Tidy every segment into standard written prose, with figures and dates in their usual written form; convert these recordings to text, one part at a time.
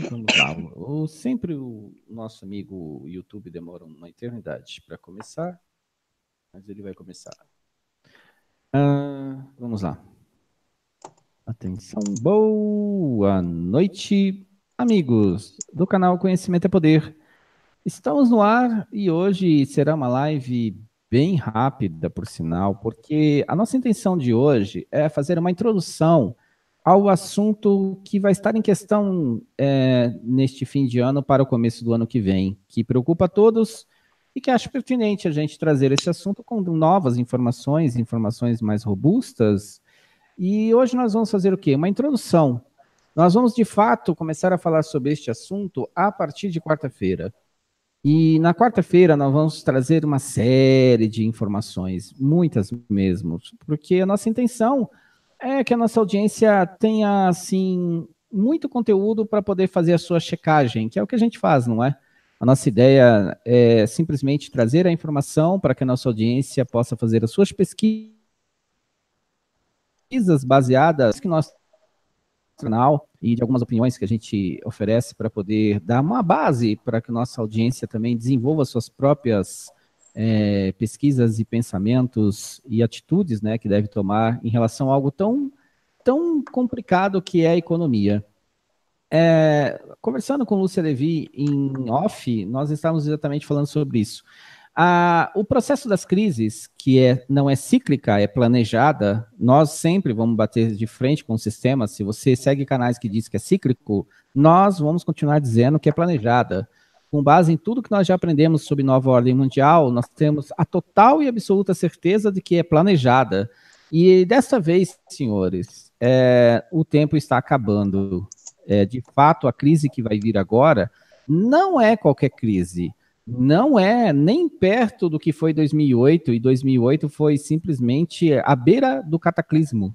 Vamos lá. Sempre o nosso amigo YouTube demora uma eternidade para começar, mas ele vai começar. Vamos lá. Atenção, boa noite, amigos do canal Conhecimento é Poder. Estamos no ar e hoje será uma live bem rápida, por sinal, porque a nossa intenção de hoje é fazer uma introdução ao assunto que vai estar em questão neste fim de ano para o começo do ano que vem, que preocupa a todos e que acho pertinente a gente trazer esse assunto com novas informações, informações mais robustas. E hoje nós vamos fazer o quê? Uma introdução. Nós vamos, de fato, começar a falar sobre este assunto a partir de quarta-feira. E na quarta-feira nós vamos trazer uma série de informações, muitas mesmo, porque a nossa intenção é que a nossa audiência tenha, assim, muito conteúdo para poder fazer a sua checagem, que é o que a gente faz, não é? A nossa ideia é simplesmente trazer a informação para que a nossa audiência possa fazer as suas pesquisas baseadas que nós canal e de algumas opiniões que a gente oferece para poder dar uma base para que nossa audiência também desenvolva suas próprias pesquisas e pensamentos e atitudes, né, que deve tomar em relação a algo tão complicado que é a economia. Conversando com Lúcia Levi em off, nós estávamos exatamente falando sobre isso. O processo das crises, que não é cíclica, é planejada, nós sempre vamos bater de frente com o sistema. Se você segue canais que dizem que é cíclico, nós vamos continuar dizendo que é planejada. Com base em tudo que nós já aprendemos sobre nova ordem mundial, nós temos a total e absoluta certeza de que é planejada. E dessa vez, senhores, o tempo está acabando. De fato, a crise que vai vir agora não é qualquer crise. Não é nem perto do que foi 2008, e 2008 foi simplesmente à beira do cataclismo,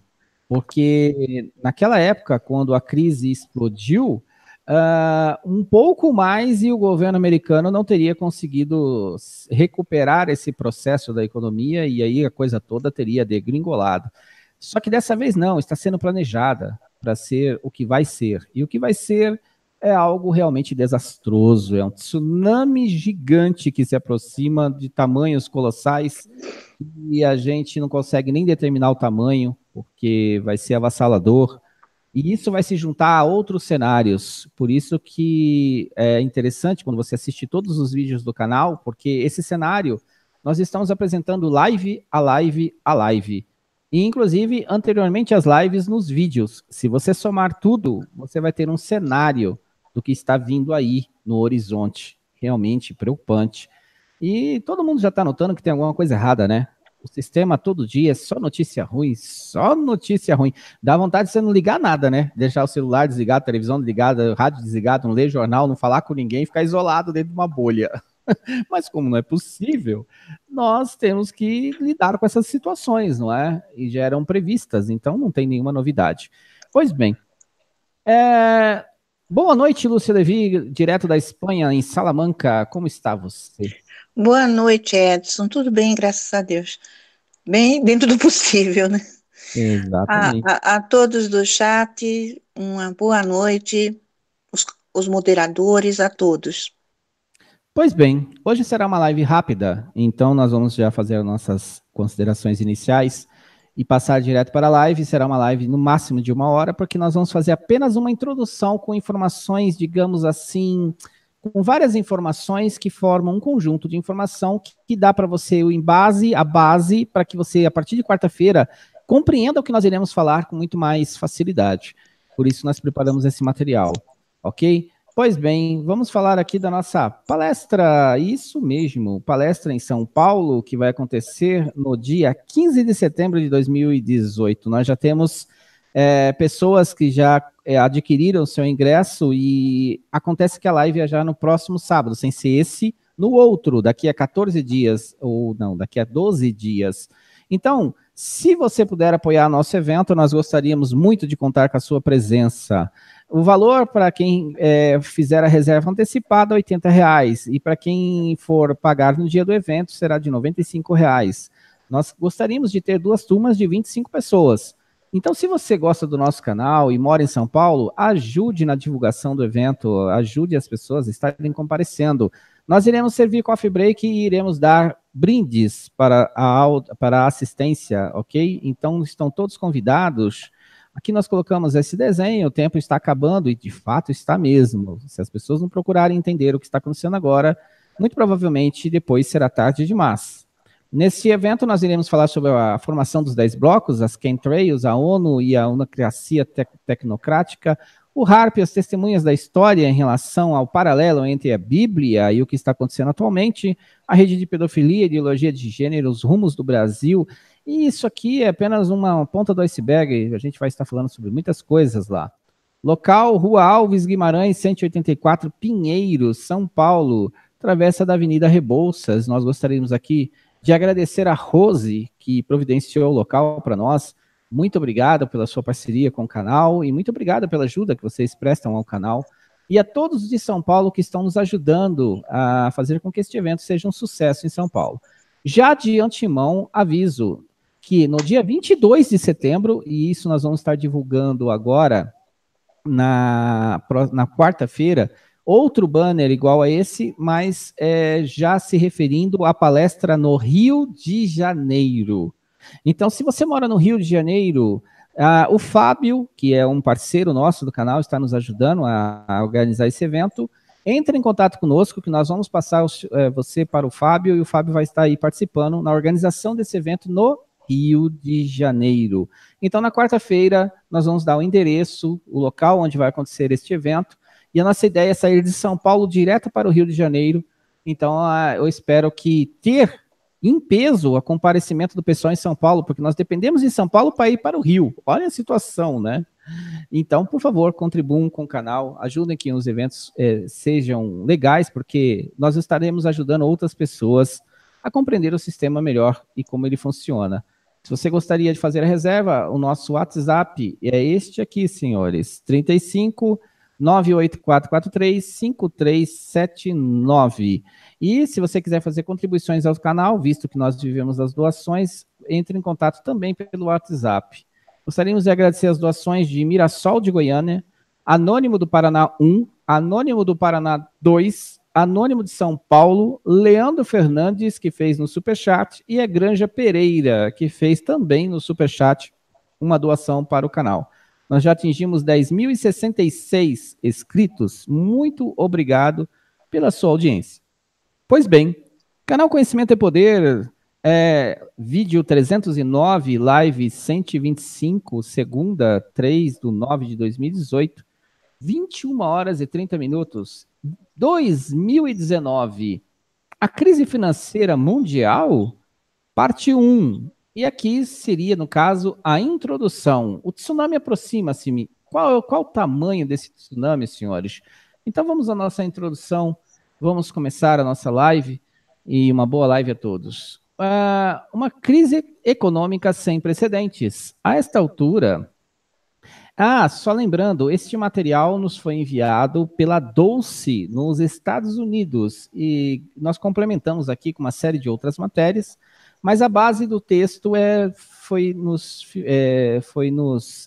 porque naquela época, quando a crise explodiu, um pouco mais e o governo americano não teria conseguido recuperar esse processo da economia e aí a coisa toda teria degringolado. Só que dessa vez não, está sendo planejada para ser o que vai ser. E o que vai ser é algo realmente desastroso, é um tsunami gigante que se aproxima de tamanhos colossais e a gente não consegue nem determinar o tamanho, porque vai ser avassalador. E isso vai se juntar a outros cenários. Por isso que é interessante quando você assiste todos os vídeos do canal, porque esse cenário nós estamos apresentando live a live a live. E, inclusive, anteriormente às lives nos vídeos. Se você somar tudo, você vai ter um cenário do que está vindo aí no horizonte. Realmente preocupante. E todo mundo já está notando que tem alguma coisa errada, né? O sistema todo dia é só notícia ruim, só notícia ruim. Dá vontade de você não ligar nada, né? Deixar o celular desligado, a televisão desligada, o rádio desligado, não ler jornal, não falar com ninguém, ficar isolado dentro de uma bolha. Mas como não é possível, nós temos que lidar com essas situações, não é? E já eram previstas, então não tem nenhuma novidade. Pois bem, boa noite, Lúcia Levi, direto da Espanha, em Salamanca. Como está você? Boa noite, Edson. Tudo bem, graças a Deus. Bem dentro do possível, né? Exatamente. A todos do chat, uma boa noite, os moderadores, a todos. Pois bem, hoje será uma live rápida, então nós vamos já fazer as nossas considerações iniciais e passar direto para a live. Será uma live no máximo de 1 hora, porque nós vamos fazer apenas uma introdução com informações, digamos assim, com várias informações que formam um conjunto de informação que dá para você a base, para que você, a partir de quarta-feira, compreenda o que nós iremos falar com muito mais facilidade. Por isso nós preparamos esse material, ok? Pois bem, vamos falar aqui da nossa palestra, isso mesmo, palestra em São Paulo, que vai acontecer no dia 15 de setembro de 2018. Nós já temos pessoas que já adquiriram seu ingresso e acontece que a live é já no próximo sábado, sem ser esse, no outro, daqui a 14 dias, ou não, daqui a 12 dias. Então, se você puder apoiar nosso evento, nós gostaríamos muito de contar com a sua presença. O valor para quem fizer a reserva antecipada é R$80, e para quem for pagar no dia do evento será de R$95. Nós gostaríamos de ter 2 turmas de 25 pessoas. Então, se você gosta do nosso canal e mora em São Paulo, ajude na divulgação do evento, ajude as pessoas a estarem comparecendo. Nós iremos servir coffee break e iremos dar brindes para a assistência, ok? Então, estão todos convidados. Aqui nós colocamos esse desenho, o tempo está acabando, e de fato está mesmo. Se as pessoas não procurarem entender o que está acontecendo agora, muito provavelmente depois será tarde demais. Nesse evento, nós iremos falar sobre a formação dos 10 blocos, as chemtrails, a ONU e a Unocracia Tecnocrática, o HARP, as testemunhas da história em relação ao paralelo entre a Bíblia e o que está acontecendo atualmente, a rede de pedofilia, ideologia de gênero, os rumos do Brasil. E isso aqui é apenas uma ponta do iceberg, a gente vai estar falando sobre muitas coisas lá. Local, Rua Alves Guimarães, 184, Pinheiros, São Paulo, travessa da Avenida Rebouças. Nós gostaríamos aqui de agradecer a Rose, que providenciou o local para nós. Muito obrigado pela sua parceria com o canal e muito obrigado pela ajuda que vocês prestam ao canal. E a todos de São Paulo que estão nos ajudando a fazer com que este evento seja um sucesso em São Paulo. Já de antemão, aviso que no dia 22 de setembro, e isso nós vamos estar divulgando agora na quarta-feira, outro banner igual a esse, mas já se referindo à palestra no Rio de Janeiro. Então, se você mora no Rio de Janeiro, o Fábio, que é um parceiro nosso do canal, está nos ajudando a organizar esse evento. Entre em contato conosco, que nós vamos passar você para o Fábio, e o Fábio vai estar aí participando na organização desse evento no Rio de Janeiro. Então, na quarta-feira, nós vamos dar o endereço, o local onde vai acontecer este evento, e a nossa ideia é sair de São Paulo direto para o Rio de Janeiro. Então, eu espero que ter em peso o comparecimento do pessoal em São Paulo, porque nós dependemos de São Paulo para ir para o Rio. Olha a situação, né? Então, por favor, contribuam com o canal, ajudem que os eventos sejam legais, porque nós estaremos ajudando outras pessoas a compreender o sistema melhor e como ele funciona. Se você gostaria de fazer a reserva, o nosso WhatsApp é este aqui, senhores, 35 98443 5379. E se você quiser fazer contribuições ao canal, visto que nós vivemos das doações, entre em contato também pelo WhatsApp. Gostaríamos de agradecer as doações de Mirassol de Goiânia, Anônimo do Paraná 1, Anônimo do Paraná 2, Anônimo de São Paulo, Leandro Fernandes, que fez no Superchat, e a Granja Pereira, que fez também no Superchat uma doação para o canal. Nós já atingimos 10.066 inscritos. Muito obrigado pela sua audiência. Pois bem, canal Conhecimento é Poder, vídeo 309, live 125, segunda, 3/9/2018, 21 horas e 30 minutos, 2019. A crise financeira mundial, parte 1. E aqui seria, no caso, a introdução. O tsunami aproxima-se. Qual o tamanho desse tsunami, senhores? Então vamos à nossa introdução. Vamos começar a nossa live. E uma boa live a todos. Uma crise econômica sem precedentes. A esta altura... só lembrando, este material nos foi enviado pela Dolce, nos Estados Unidos. E nós complementamos aqui com uma série de outras matérias. Mas a base do texto foi nos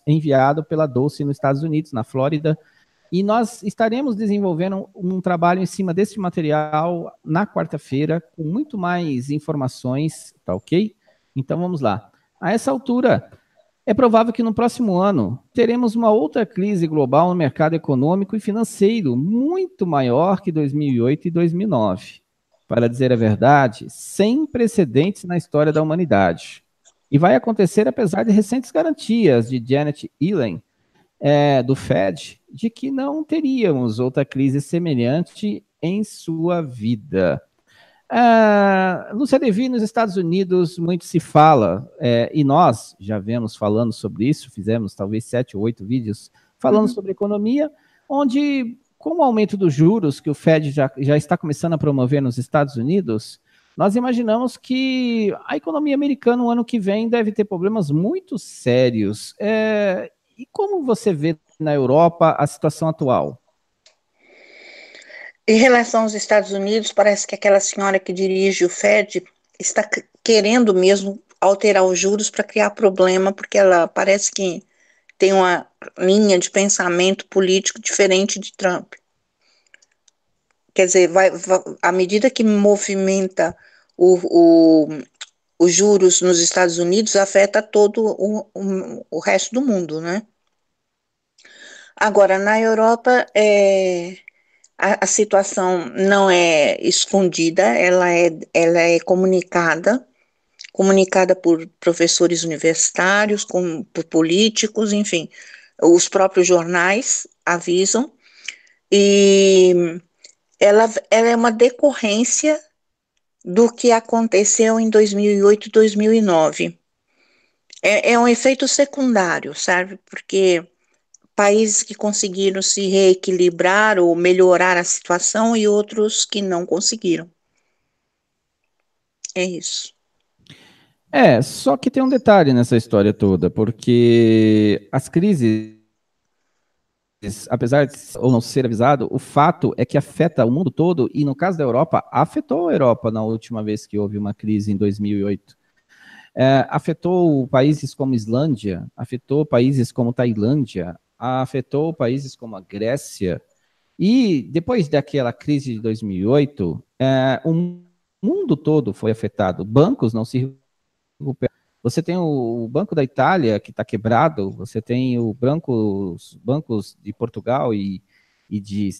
enviado pela Dolce nos Estados Unidos, na Flórida, e nós estaremos desenvolvendo um trabalho em cima desse material na quarta-feira, com muito mais informações, tá ok? Então vamos lá. A essa altura, é provável que no próximo ano teremos uma outra crise global no mercado econômico e financeiro, muito maior que 2008 e 2009. Para dizer a verdade, sem precedentes na história da humanidade. E vai acontecer apesar de recentes garantias de Janet Yellen, do Fed, de que não teríamos outra crise semelhante em sua vida. Lúcia Devi, nos Estados Unidos, muito se fala, e nós já vemos falando sobre isso, fizemos talvez 7 ou 8 vídeos falando sobre economia, onde... Com o aumento dos juros que o Fed já está começando a promover nos Estados Unidos, nós imaginamos que a economia americana no ano que vem deve ter problemas muito sérios. E como você vê na Europa a situação atual? Em relação aos Estados Unidos, parece que aquela senhora que dirige o Fed está querendo mesmo alterar os juros para criar problema, porque ela parece que tem uma linha de pensamento político diferente de Trump. Quer dizer, à medida que movimenta o, o, os juros nos Estados Unidos, afeta todo o resto do mundo, né? Agora, na Europa, a situação não é escondida, ela é comunicada por professores universitários, por políticos, enfim, os próprios jornais avisam, e ela é uma decorrência do que aconteceu em 2008 e 2009. É um efeito secundário, sabe? Porque países que conseguiram se reequilibrar ou melhorar a situação e outros que não conseguiram. É isso. Só que tem um detalhe nessa história toda, porque as crises, apesar de ou não ser avisado, o fato é que afeta o mundo todo, e no caso da Europa, afetou a Europa na última vez que houve uma crise em 2008. Afetou países como Islândia, afetou países como Tailândia, afetou países como a Grécia, e depois daquela crise de 2008, o mundo todo foi afetado, bancos não se recuperaram. Você tem o Banco da Itália, que está quebrado, você tem os bancos de Portugal e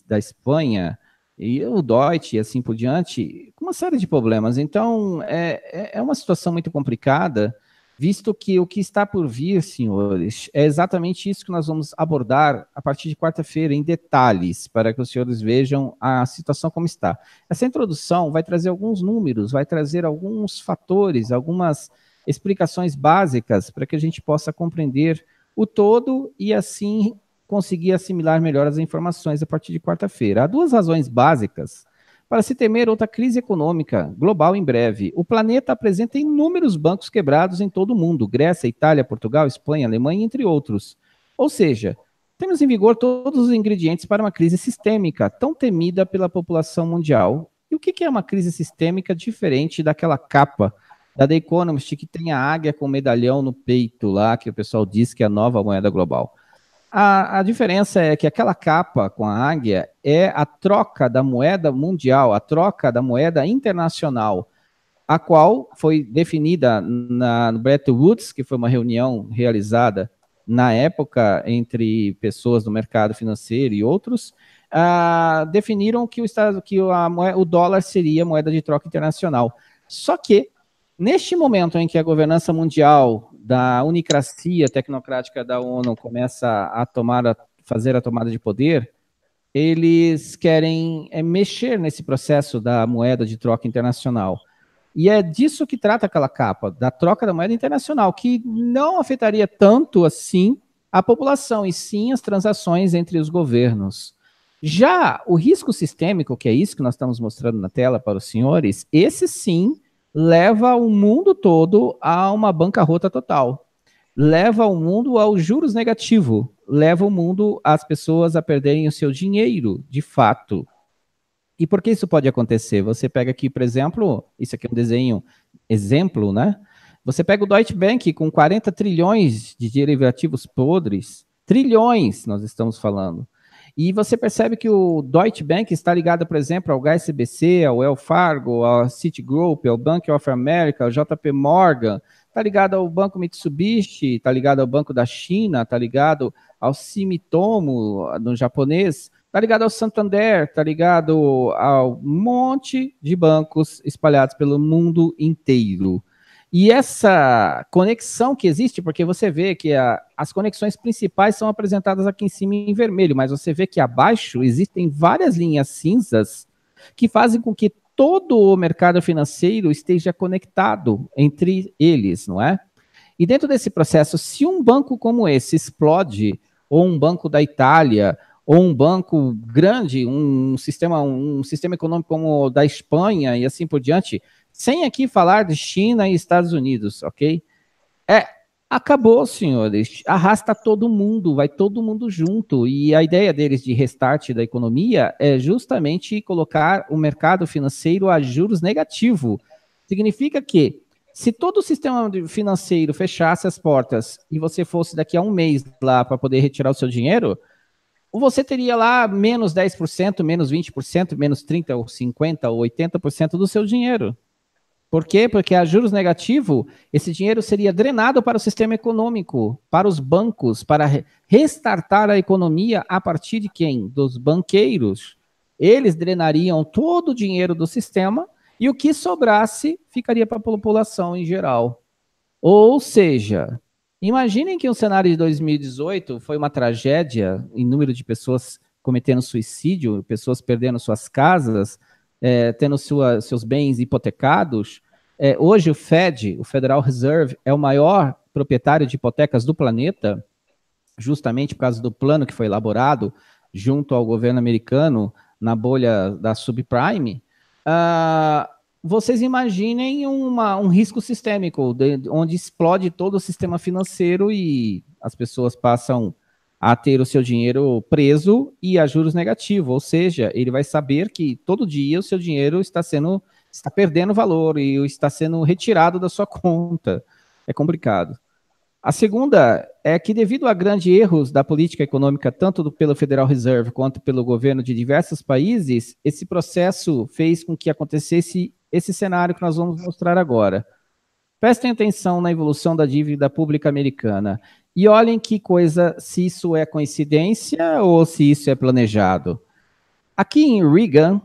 da Espanha, e o Deutsche e assim por diante, com uma série de problemas. Então, é uma situação muito complicada, visto que o que está por vir, senhores, é exatamente isso que nós vamos abordar a partir de quarta-feira, em detalhes, para que os senhores vejam a situação como está. Essa introdução vai trazer alguns números, vai trazer alguns fatores, algumas explicações básicas para que a gente possa compreender o todo e assim conseguir assimilar melhor as informações a partir de quarta-feira. Há duas razões básicas para se temer outra crise econômica global em breve. O planeta apresenta inúmeros bancos quebrados em todo o mundo, Grécia, Itália, Portugal, Espanha, Alemanha, entre outros. Ou seja, temos em vigor todos os ingredientes para uma crise sistêmica, tão temida pela população mundial. E o que é uma crise sistêmica diferente daquela capa da The Economist, que tem a águia com medalhão no peito lá, que o pessoal diz que é a nova moeda global? A diferença é que aquela capa com a águia é a troca da moeda mundial, a troca da moeda internacional, a qual foi definida no Bretton Woods, que foi uma reunião realizada na época entre pessoas do mercado financeiro e outros, definiram que o dólar seria moeda de troca internacional. Só que neste momento em que a governança mundial da unicracia tecnocrática da ONU começa a fazer a tomada de poder, eles querem mexer nesse processo da moeda de troca internacional. E é disso que trata aquela capa, da troca da moeda internacional, que não afetaria tanto assim a população, e sim as transações entre os governos. Já o risco sistêmico, que é isso que nós estamos mostrando na tela para os senhores, esse sim leva o mundo todo a uma bancarrota total. Leva o mundo ao juros negativo. Leva o mundo, as pessoas a perderem o seu dinheiro, de fato. E por que isso pode acontecer? Você pega aqui, por exemplo, isso aqui é um desenho, exemplo, né? Você pega o Deutsche Bank com 40 trilhões de derivativos podres, trilhões nós estamos falando. E você percebe que o Deutsche Bank está ligado, por exemplo, ao HSBC, ao Wells Fargo, ao Citigroup, ao Bank of America, ao JP Morgan, está ligado ao Banco Mitsubishi, está ligado ao Banco da China, está ligado ao Sumitomo, no japonês, está ligado ao Santander, está ligado ao monte de bancos espalhados pelo mundo inteiro. E essa conexão que existe, porque você vê que as conexões principais são apresentadas aqui em cima em vermelho, mas você vê que abaixo existem várias linhas cinzas que fazem com que todo o mercado financeiro esteja conectado entre eles, não é? E dentro desse processo, se um banco como esse explode, ou um banco da Itália, ou um banco grande, um sistema econômico como o da Espanha e assim por diante, sem aqui falar de China e Estados Unidos, ok? Acabou, senhores. Arrasta todo mundo, vai todo mundo junto. E a ideia deles de restart da economia é justamente colocar o mercado financeiro a juros negativo. Significa que, Se todo o sistema financeiro fechasse as portas e você fosse daqui a um mês lá para poder retirar o seu dinheiro, você teria lá menos 10%, menos 20%, menos 30%, ou 50%, ou 80% do seu dinheiro. Por quê? Porque a juros negativo, esse dinheiro seria drenado para o sistema econômico, para os bancos, para restartar a economia a partir de quem? Dos banqueiros. Eles drenariam todo o dinheiro do sistema e o que sobrasse ficaria para a população em geral. Ou seja, imaginem que o cenário de 2018 foi uma tragédia em número de pessoas cometendo suicídio, pessoas perdendo suas casas, tendo seus bens hipotecados. Hoje o Fed, o Federal Reserve, é o maior proprietário de hipotecas do planeta, justamente por causa do plano que foi elaborado junto ao governo americano na bolha da subprime. Vocês imaginem um risco sistêmico, onde explode todo o sistema financeiro e as pessoas passam a ter o seu dinheiro preso e a juros negativos, ou seja, ele vai saber que todo dia o seu dinheiro está perdendo valor e está sendo retirado da sua conta. É complicado. A segunda é que, devido a grandes erros da política econômica, tanto pelo Federal Reserve quanto pelo governo de diversos países, esse processo fez com que acontecesse esse cenário que nós vamos mostrar agora. Prestem atenção na evolução da dívida pública americana. E olhem que coisa, se isso é coincidência ou se isso é planejado. Aqui em Reagan,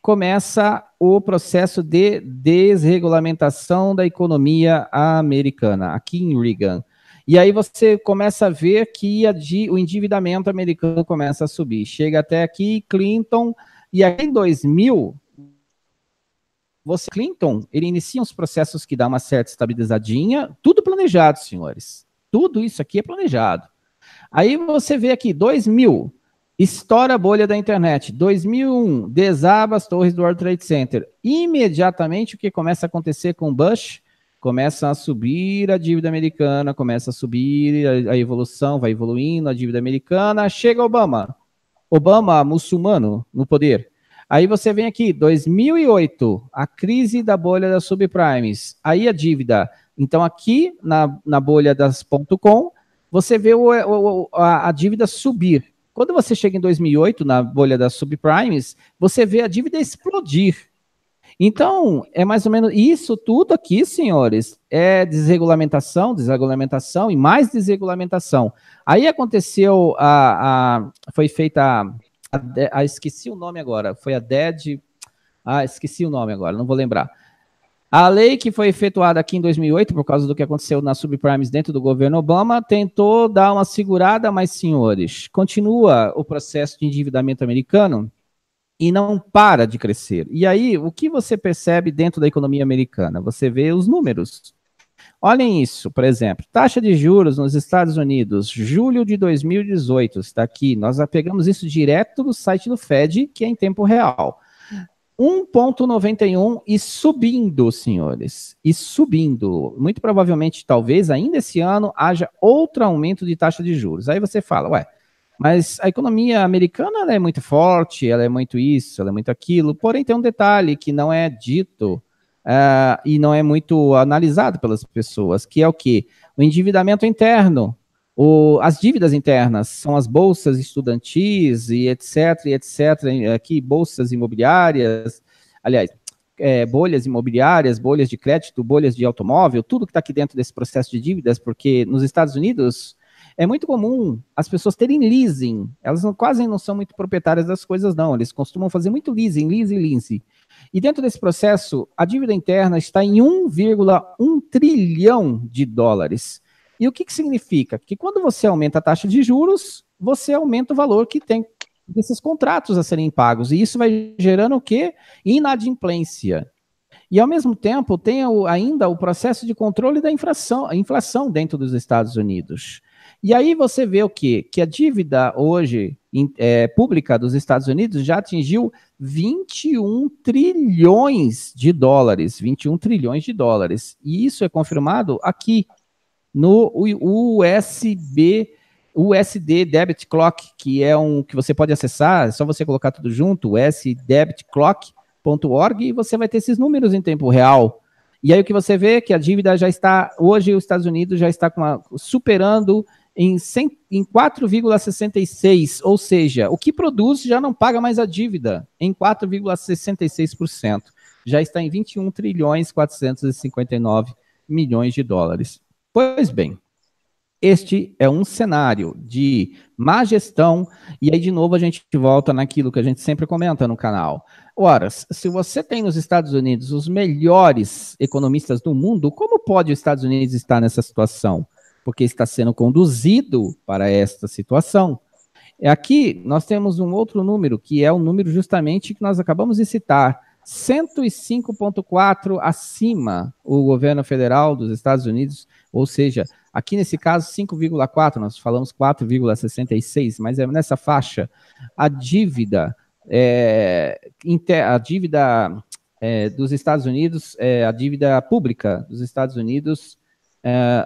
começa o processo de desregulamentação da economia americana, aqui em Reagan. E aí você começa a ver que o endividamento americano começa a subir. Chega até aqui, Clinton, e aí em 2000, Clinton, ele inicia uns processos que dá uma certa estabilizadinha, tudo planejado, senhores. Tudo isso aqui é planejado. Aí você vê aqui, 2000, estoura a bolha da internet. 2001, desaba as torres do World Trade Center. Imediatamente, o que começa a acontecer com Bush? Começa a subir a dívida americana, começa a subir a evolução, vai evoluindo a dívida americana. Chega Obama muçulmano, no poder. Aí você vem aqui, 2008, a crise da bolha das subprimes. Aí a dívida. Então, aqui na bolha das .com, você vê a dívida subir. Quando você chega em 2008, na bolha das subprimes, você vê a dívida explodir. Então, é mais ou menos isso tudo aqui, senhores, é desregulamentação e mais desregulamentação. Aí aconteceu, foi feita esqueci o nome agora, foi a DED, esqueci o nome agora, não vou lembrar. A lei que foi efetuada aqui em 2008, por causa do que aconteceu nas subprimes dentro do governo Obama, tentou dar uma segurada, mas, senhores, continua o processo de endividamento americano e não para de crescer. E aí, o que você percebe dentro da economia americana? Você vê os números. Olhem isso, por exemplo, taxa de juros nos Estados Unidos, julho de 2018, está aqui, nós pegamos isso direto do site do Fed, que é em tempo real. 1,91 e subindo, senhores, e subindo. Muito provavelmente, talvez, ainda esse ano, haja outro aumento de taxa de juros. Aí você fala, mas a economia americana ela é muito forte, ela é muito isso, ela é muito aquilo, porém tem um detalhe que não é dito e não é muito analisado pelas pessoas, que é o quê? O endividamento interno. As dívidas internas são as bolsas estudantis e etc, aqui bolsas imobiliárias, aliás, bolhas imobiliárias, bolhas de crédito, bolhas de automóvel, tudo que está aqui dentro desse processo de dívidas, porque nos Estados Unidos é muito comum as pessoas terem leasing, elas quase não são muito proprietárias das coisas não, eles costumam fazer muito leasing. E dentro desse processo, a dívida interna está em 1,1 trilhão de dólares. E o que significa? Que quando você aumenta a taxa de juros, você aumenta o valor que tem desses contratos a serem pagos. E isso vai gerando o quê? Inadimplência. E, ao mesmo tempo, tem ainda o processo de controle da inflação dentro dos Estados Unidos. E aí você vê o quê? Que a dívida hoje pública dos Estados Unidos já atingiu 21 trilhões de dólares. 21 trilhões de dólares. E isso é confirmado aqui no USD Debit Clock, que é que você pode acessar, é só você colocar tudo junto, usdebitclock.org, e você vai ter esses números em tempo real. E aí o que você vê é que a dívida já está, hoje os Estados Unidos já está superando em 4,66%, ou seja, o que produz já não paga mais a dívida, em 4,66%. Já está em 21 trilhões 459 milhões de dólares. Pois bem, este é um cenário de má gestão, e aí de novo a gente volta naquilo que a gente sempre comenta no canal. Ora, se você tem nos Estados Unidos os melhores economistas do mundo, como pode os Estados Unidos estar nessa situação? Porque está sendo conduzido para esta situação. Aqui nós temos um outro número, que é o número justamente que nós acabamos de citar, 105,4 acima o governo federal dos Estados Unidos, ou seja, aqui nesse caso 5,4, nós falamos 4,66, mas é nessa faixa. A dívida, dos Estados Unidos, a dívida pública dos Estados Unidos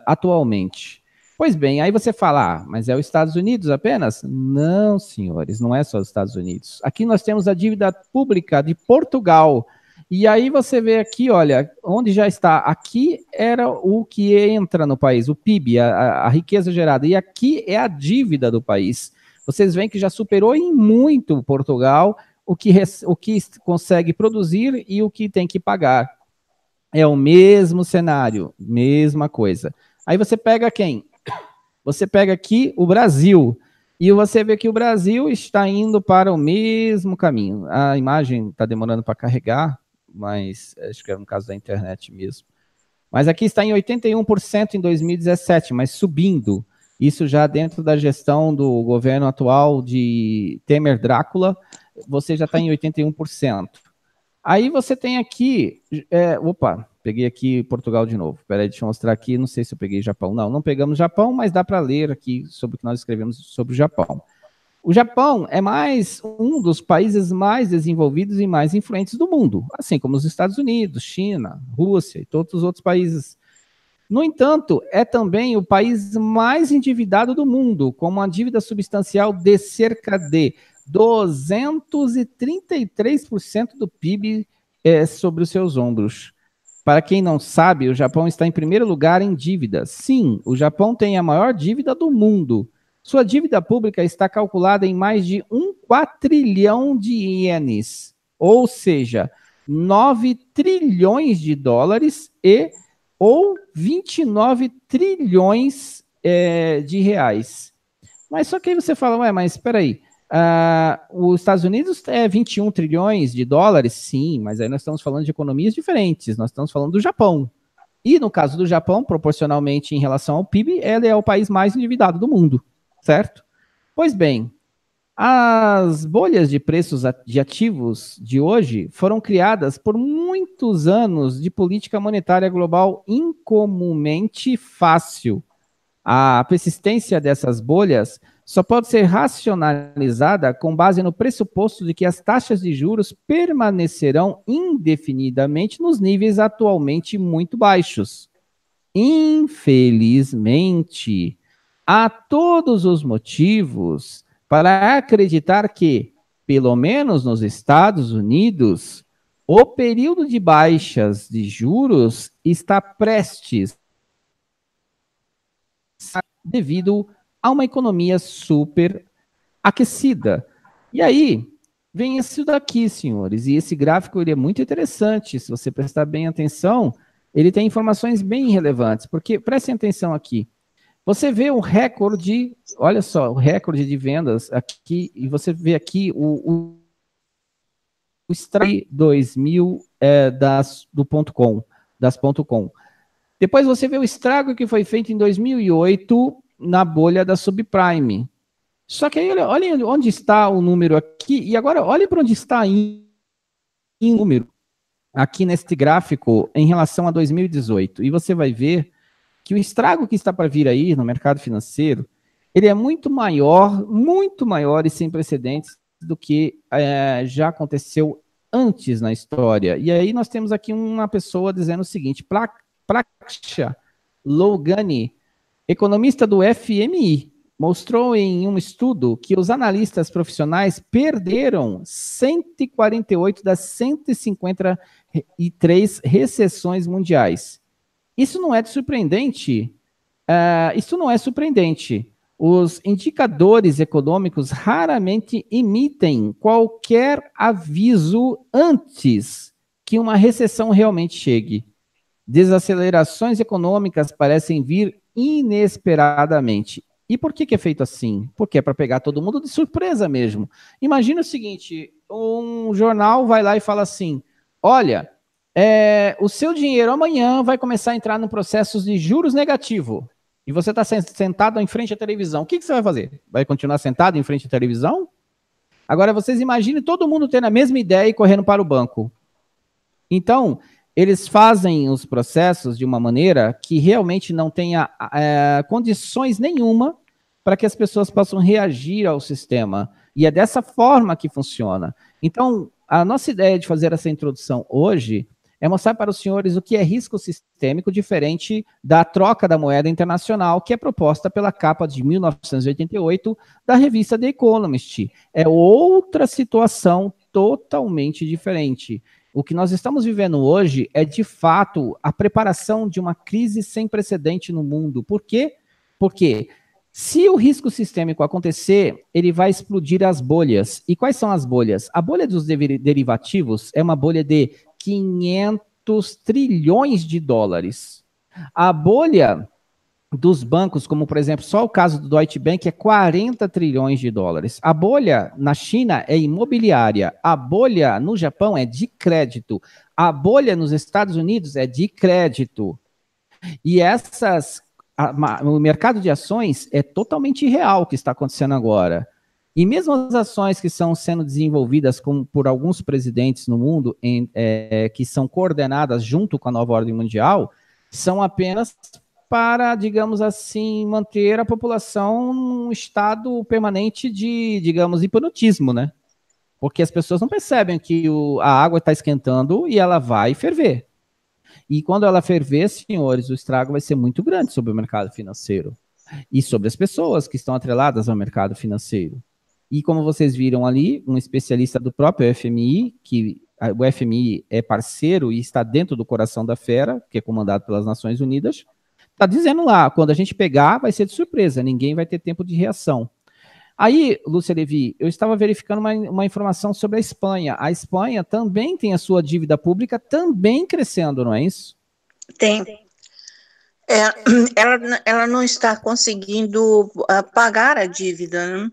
atualmente. Pois bem, aí você fala, mas é os Estados Unidos apenas? Não, senhores, não é só os Estados Unidos. Aqui nós temos a dívida pública de Portugal. E aí você vê aqui, olha, onde já está. Aqui era o que entra no país, o PIB, a riqueza gerada. E aqui é a dívida do país. Vocês veem que já superou em muito Portugal o que consegue produzir e o que tem que pagar. É o mesmo cenário, mesma coisa. Aí você pega quem? Você pega aqui o Brasil, e você vê que o Brasil está indo para o mesmo caminho. A imagem está demorando para carregar, mas acho que é no caso da internet mesmo. Mas aqui está em 81% em 2017, mas subindo. Isso já dentro da gestão do governo atual de Temer Drácula, você já está em 81%. Aí você tem aqui, peguei aqui Portugal de novo. Espera aí, deixa eu mostrar aqui, não sei se eu peguei Japão. Não pegamos Japão, mas dá para ler aqui sobre o que nós escrevemos sobre o Japão. O Japão é um dos países mais desenvolvidos e mais influentes do mundo, assim como os Estados Unidos, China, Rússia e todos os outros países. No entanto, é também o país mais endividado do mundo, com uma dívida substancial de cerca de 233% do PIB sobre os seus ombros. Para quem não sabe, o Japão está em primeiro lugar em dívida. Sim, o Japão tem a maior dívida do mundo. Sua dívida pública está calculada em mais de 1 quatrilhão de ienes, ou seja, 9 trilhões de dólares ou 29 trilhões de reais. Mas só que aí você fala, mas espera aí, os Estados Unidos 21 trilhões de dólares, sim, mas aí nós estamos falando de economias diferentes, nós estamos falando do Japão. E no caso do Japão, proporcionalmente em relação ao PIB, ele é o país mais endividado do mundo, certo? Pois bem, as bolhas de preços de ativos de hoje foram criadas por muitos anos de política monetária global incomumente fácil. A persistência dessas bolhas só pode ser racionalizada com base no pressuposto de que as taxas de juros permanecerão indefinidamente nos níveis atualmente muito baixos. Infelizmente, há todos os motivos para acreditar que, pelo menos nos Estados Unidos, o período de baixas de juros está prestes devido a uma economia super aquecida. E aí, vem isso daqui, senhores, e esse gráfico ele é muito interessante, se você prestar bem atenção, ele tem informações bem relevantes, porque, prestem atenção aqui, você vê o recorde, olha só, o recorde de vendas aqui, e você vê aqui o extrai 2000 do .com, das .com. Depois você vê o estrago que foi feito em 2008 na bolha da subprime. Só que aí, olha onde está o número aqui, e agora olhe para onde está em número, aqui neste gráfico, em relação a 2018. E você vai ver que o estrago que está para vir aí no mercado financeiro, ele é muito maior e sem precedentes do que já aconteceu antes na história. E aí nós temos aqui uma pessoa dizendo o seguinte, Praksha Logani, economista do FMI, mostrou em um estudo que os analistas profissionais perderam 148 das 150 e 3 recessões mundiais. Isso não é surpreendente? Isso não é surpreendente. Os indicadores econômicos raramente emitem qualquer aviso antes que uma recessão realmente chegue. Desacelerações econômicas parecem vir inesperadamente. E por que é feito assim? Porque é para pegar todo mundo de surpresa mesmo. Imagina o seguinte, um jornal vai lá e fala assim, olha, o seu dinheiro amanhã vai começar a entrar no processo de juros negativo. E você está sentado em frente à televisão. O que você vai fazer? Vai continuar sentado em frente à televisão? Agora, vocês imaginem todo mundo tendo a mesma ideia e correndo para o banco. Então, eles fazem os processos de uma maneira que realmente não tenha condições nenhuma para que as pessoas possam reagir ao sistema. E é dessa forma que funciona. Então, a nossa ideia de fazer essa introdução hoje é mostrar para os senhores o que é risco sistêmico, diferente da troca da moeda internacional, que é proposta pela capa de 1988 da revista The Economist. É outra situação totalmente diferente. O que nós estamos vivendo hoje é, de fato, a preparação de uma crise sem precedente no mundo. Por quê? Porque se o risco sistêmico acontecer, ele vai explodir as bolhas. E quais são as bolhas? A bolha dos derivativos é uma bolha de 500 trilhões de dólares. A bolha dos bancos, como por exemplo, só o caso do Deutsche Bank é 40 trilhões de dólares. A bolha na China é imobiliária, a bolha no Japão é de crédito, a bolha nos Estados Unidos é de crédito. E o mercado de ações é totalmente irreal o que está acontecendo agora. E mesmo as ações que estão sendo desenvolvidas por alguns presidentes no mundo, que são coordenadas junto com a nova ordem mundial, são apenas para, digamos assim, manter a população num estado permanente de, digamos, hipnotismo, né? Porque as pessoas não percebem que a água está esquentando e ela vai ferver. E quando ela ferver, senhores, o estrago vai ser muito grande sobre o mercado financeiro e sobre as pessoas que estão atreladas ao mercado financeiro. E como vocês viram ali, um especialista do próprio FMI, que o FMI é parceiro e está dentro do coração da fera, que é comandado pelas Nações Unidas, está dizendo lá, quando a gente pegar, vai ser de surpresa, ninguém vai ter tempo de reação. Aí, Lúcia Levi, eu estava verificando uma informação sobre a Espanha. A Espanha também tem a sua dívida pública também crescendo, não é isso? Tem. Ela não está conseguindo pagar a dívida, né?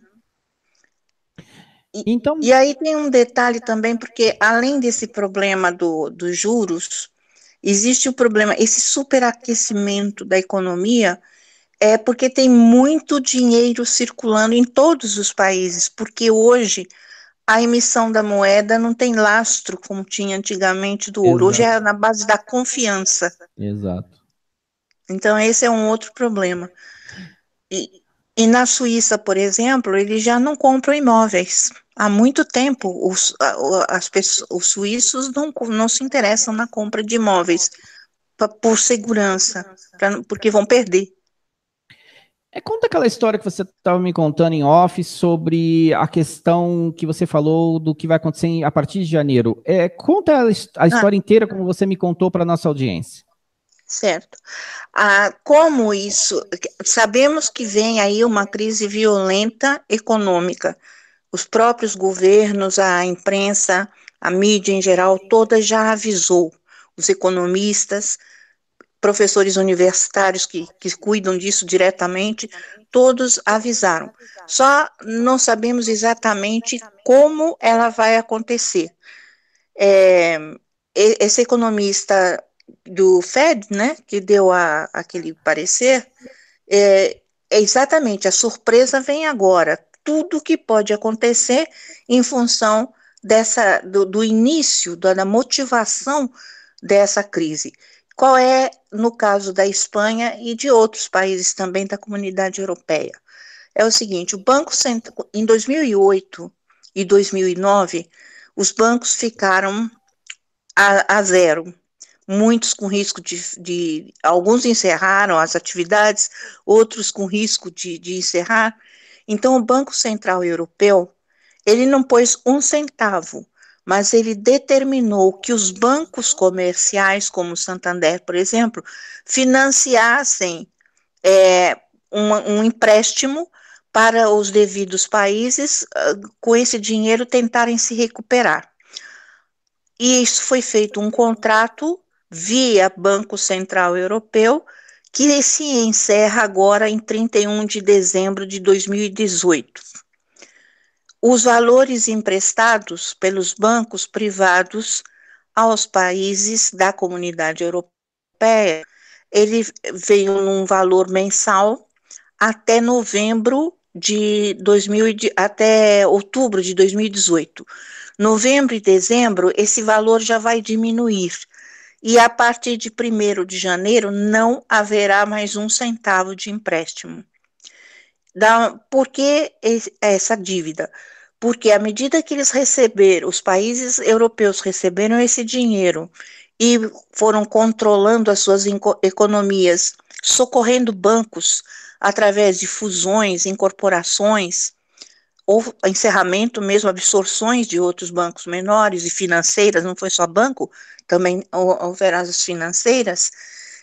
Então, e aí tem um detalhe também, porque além desse problema dos juros, existe o problema, esse superaquecimento da economia, porque tem muito dinheiro circulando em todos os países, porque hoje a emissão da moeda não tem lastro, como tinha antigamente do ouro. Exato. Hoje é na base da confiança. Exato. Então, esse é um outro problema. E na Suíça, por exemplo, eles já não compram imóveis. Há muito tempo, os suíços não se interessam na compra de imóveis por segurança, porque vão perder. Conta aquela história que você estava me contando em off sobre a questão que você falou do que vai acontecer a partir de janeiro. Conta a história inteira como você me contou para a nossa audiência. Certo. Como isso? Sabemos que vem aí uma crise violenta econômica. Os próprios governos, a imprensa, a mídia em geral, toda já avisou. Os economistas, professores universitários que cuidam disso diretamente, todos avisaram. Só não sabemos exatamente como ela vai acontecer. Esse economista do Fed, né, que deu aquele parecer, exatamente, a surpresa vem agora. Tudo que pode acontecer em função do início, da motivação dessa crise. Qual é, no caso da Espanha e de outros países também da comunidade europeia? É o seguinte, o Banco Central, em 2008 e 2009, os bancos ficaram a zero. Muitos com risco alguns encerraram as atividades, outros com risco de encerrar. Então, o Banco Central Europeu, ele não pôs um centavo, mas ele determinou que os bancos comerciais, como o Santander, por exemplo, financiassem um empréstimo para os devidos países, com esse dinheiro tentarem se recuperar. E isso foi feito um contrato via Banco Central Europeu, que se encerra agora em 31 de dezembro de 2018. Os valores emprestados pelos bancos privados aos países da Comunidade Europeia, ele veio num valor mensal até novembro de 2000, até outubro de 2018. Novembro e dezembro, esse valor já vai diminuir. E a partir de 1º de janeiro, não haverá mais um centavo de empréstimo. Por que essa dívida? Porque à medida que eles receberam, os países europeus receberam esse dinheiro e foram controlando as suas economias, socorrendo bancos através de fusões, incorporações, ou encerramento mesmo, absorções de outros bancos menores e financeiras, não foi só banco, também houveram as financeiras.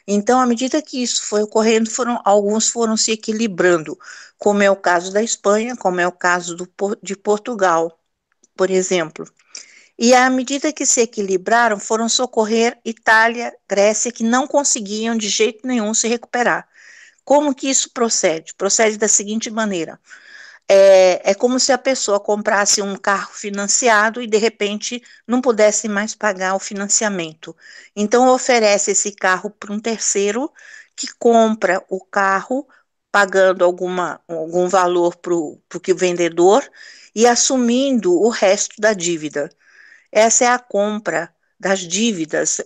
Então, à medida que isso foi ocorrendo, alguns foram se equilibrando, como é o caso da Espanha, como é o caso de Portugal, por exemplo. E à medida que se equilibraram, foram socorrer Itália, Grécia, que não conseguiam de jeito nenhum se recuperar. Como que isso procede? Procede da seguinte maneira: é como se a pessoa comprasse um carro financiado e, de repente, não pudesse mais pagar o financiamento. Então, oferece esse carro para um terceiro que compra o carro, pagando algum valor para o vendedor e assumindo o resto da dívida. Essa é a compra das dívidas,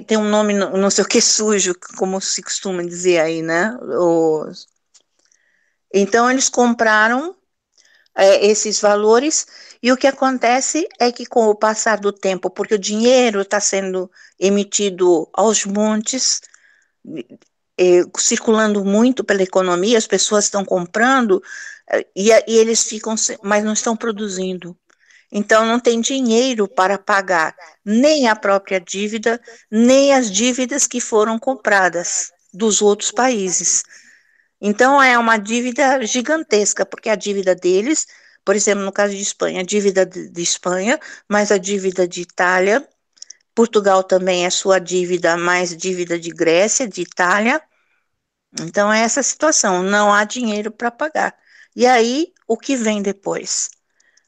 tem um nome, não sei o que, sujo, como se costuma dizer aí, né? Então, eles compraram esses valores, e o que acontece é que, com o passar do tempo, porque o dinheiro está sendo emitido aos montes, circulando muito pela economia, as pessoas estão comprando, e eles ficam, mas não estão produzindo. Então, não tem dinheiro para pagar nem a própria dívida, nem as dívidas que foram compradas dos outros países. Então, é uma dívida gigantesca, porque a dívida deles, por exemplo, no caso de Espanha, a dívida de Espanha, mais a dívida de Itália, Portugal também é sua dívida, mais dívida de Grécia, de Itália. Então, é essa situação, não há dinheiro para pagar. E aí, o que vem depois?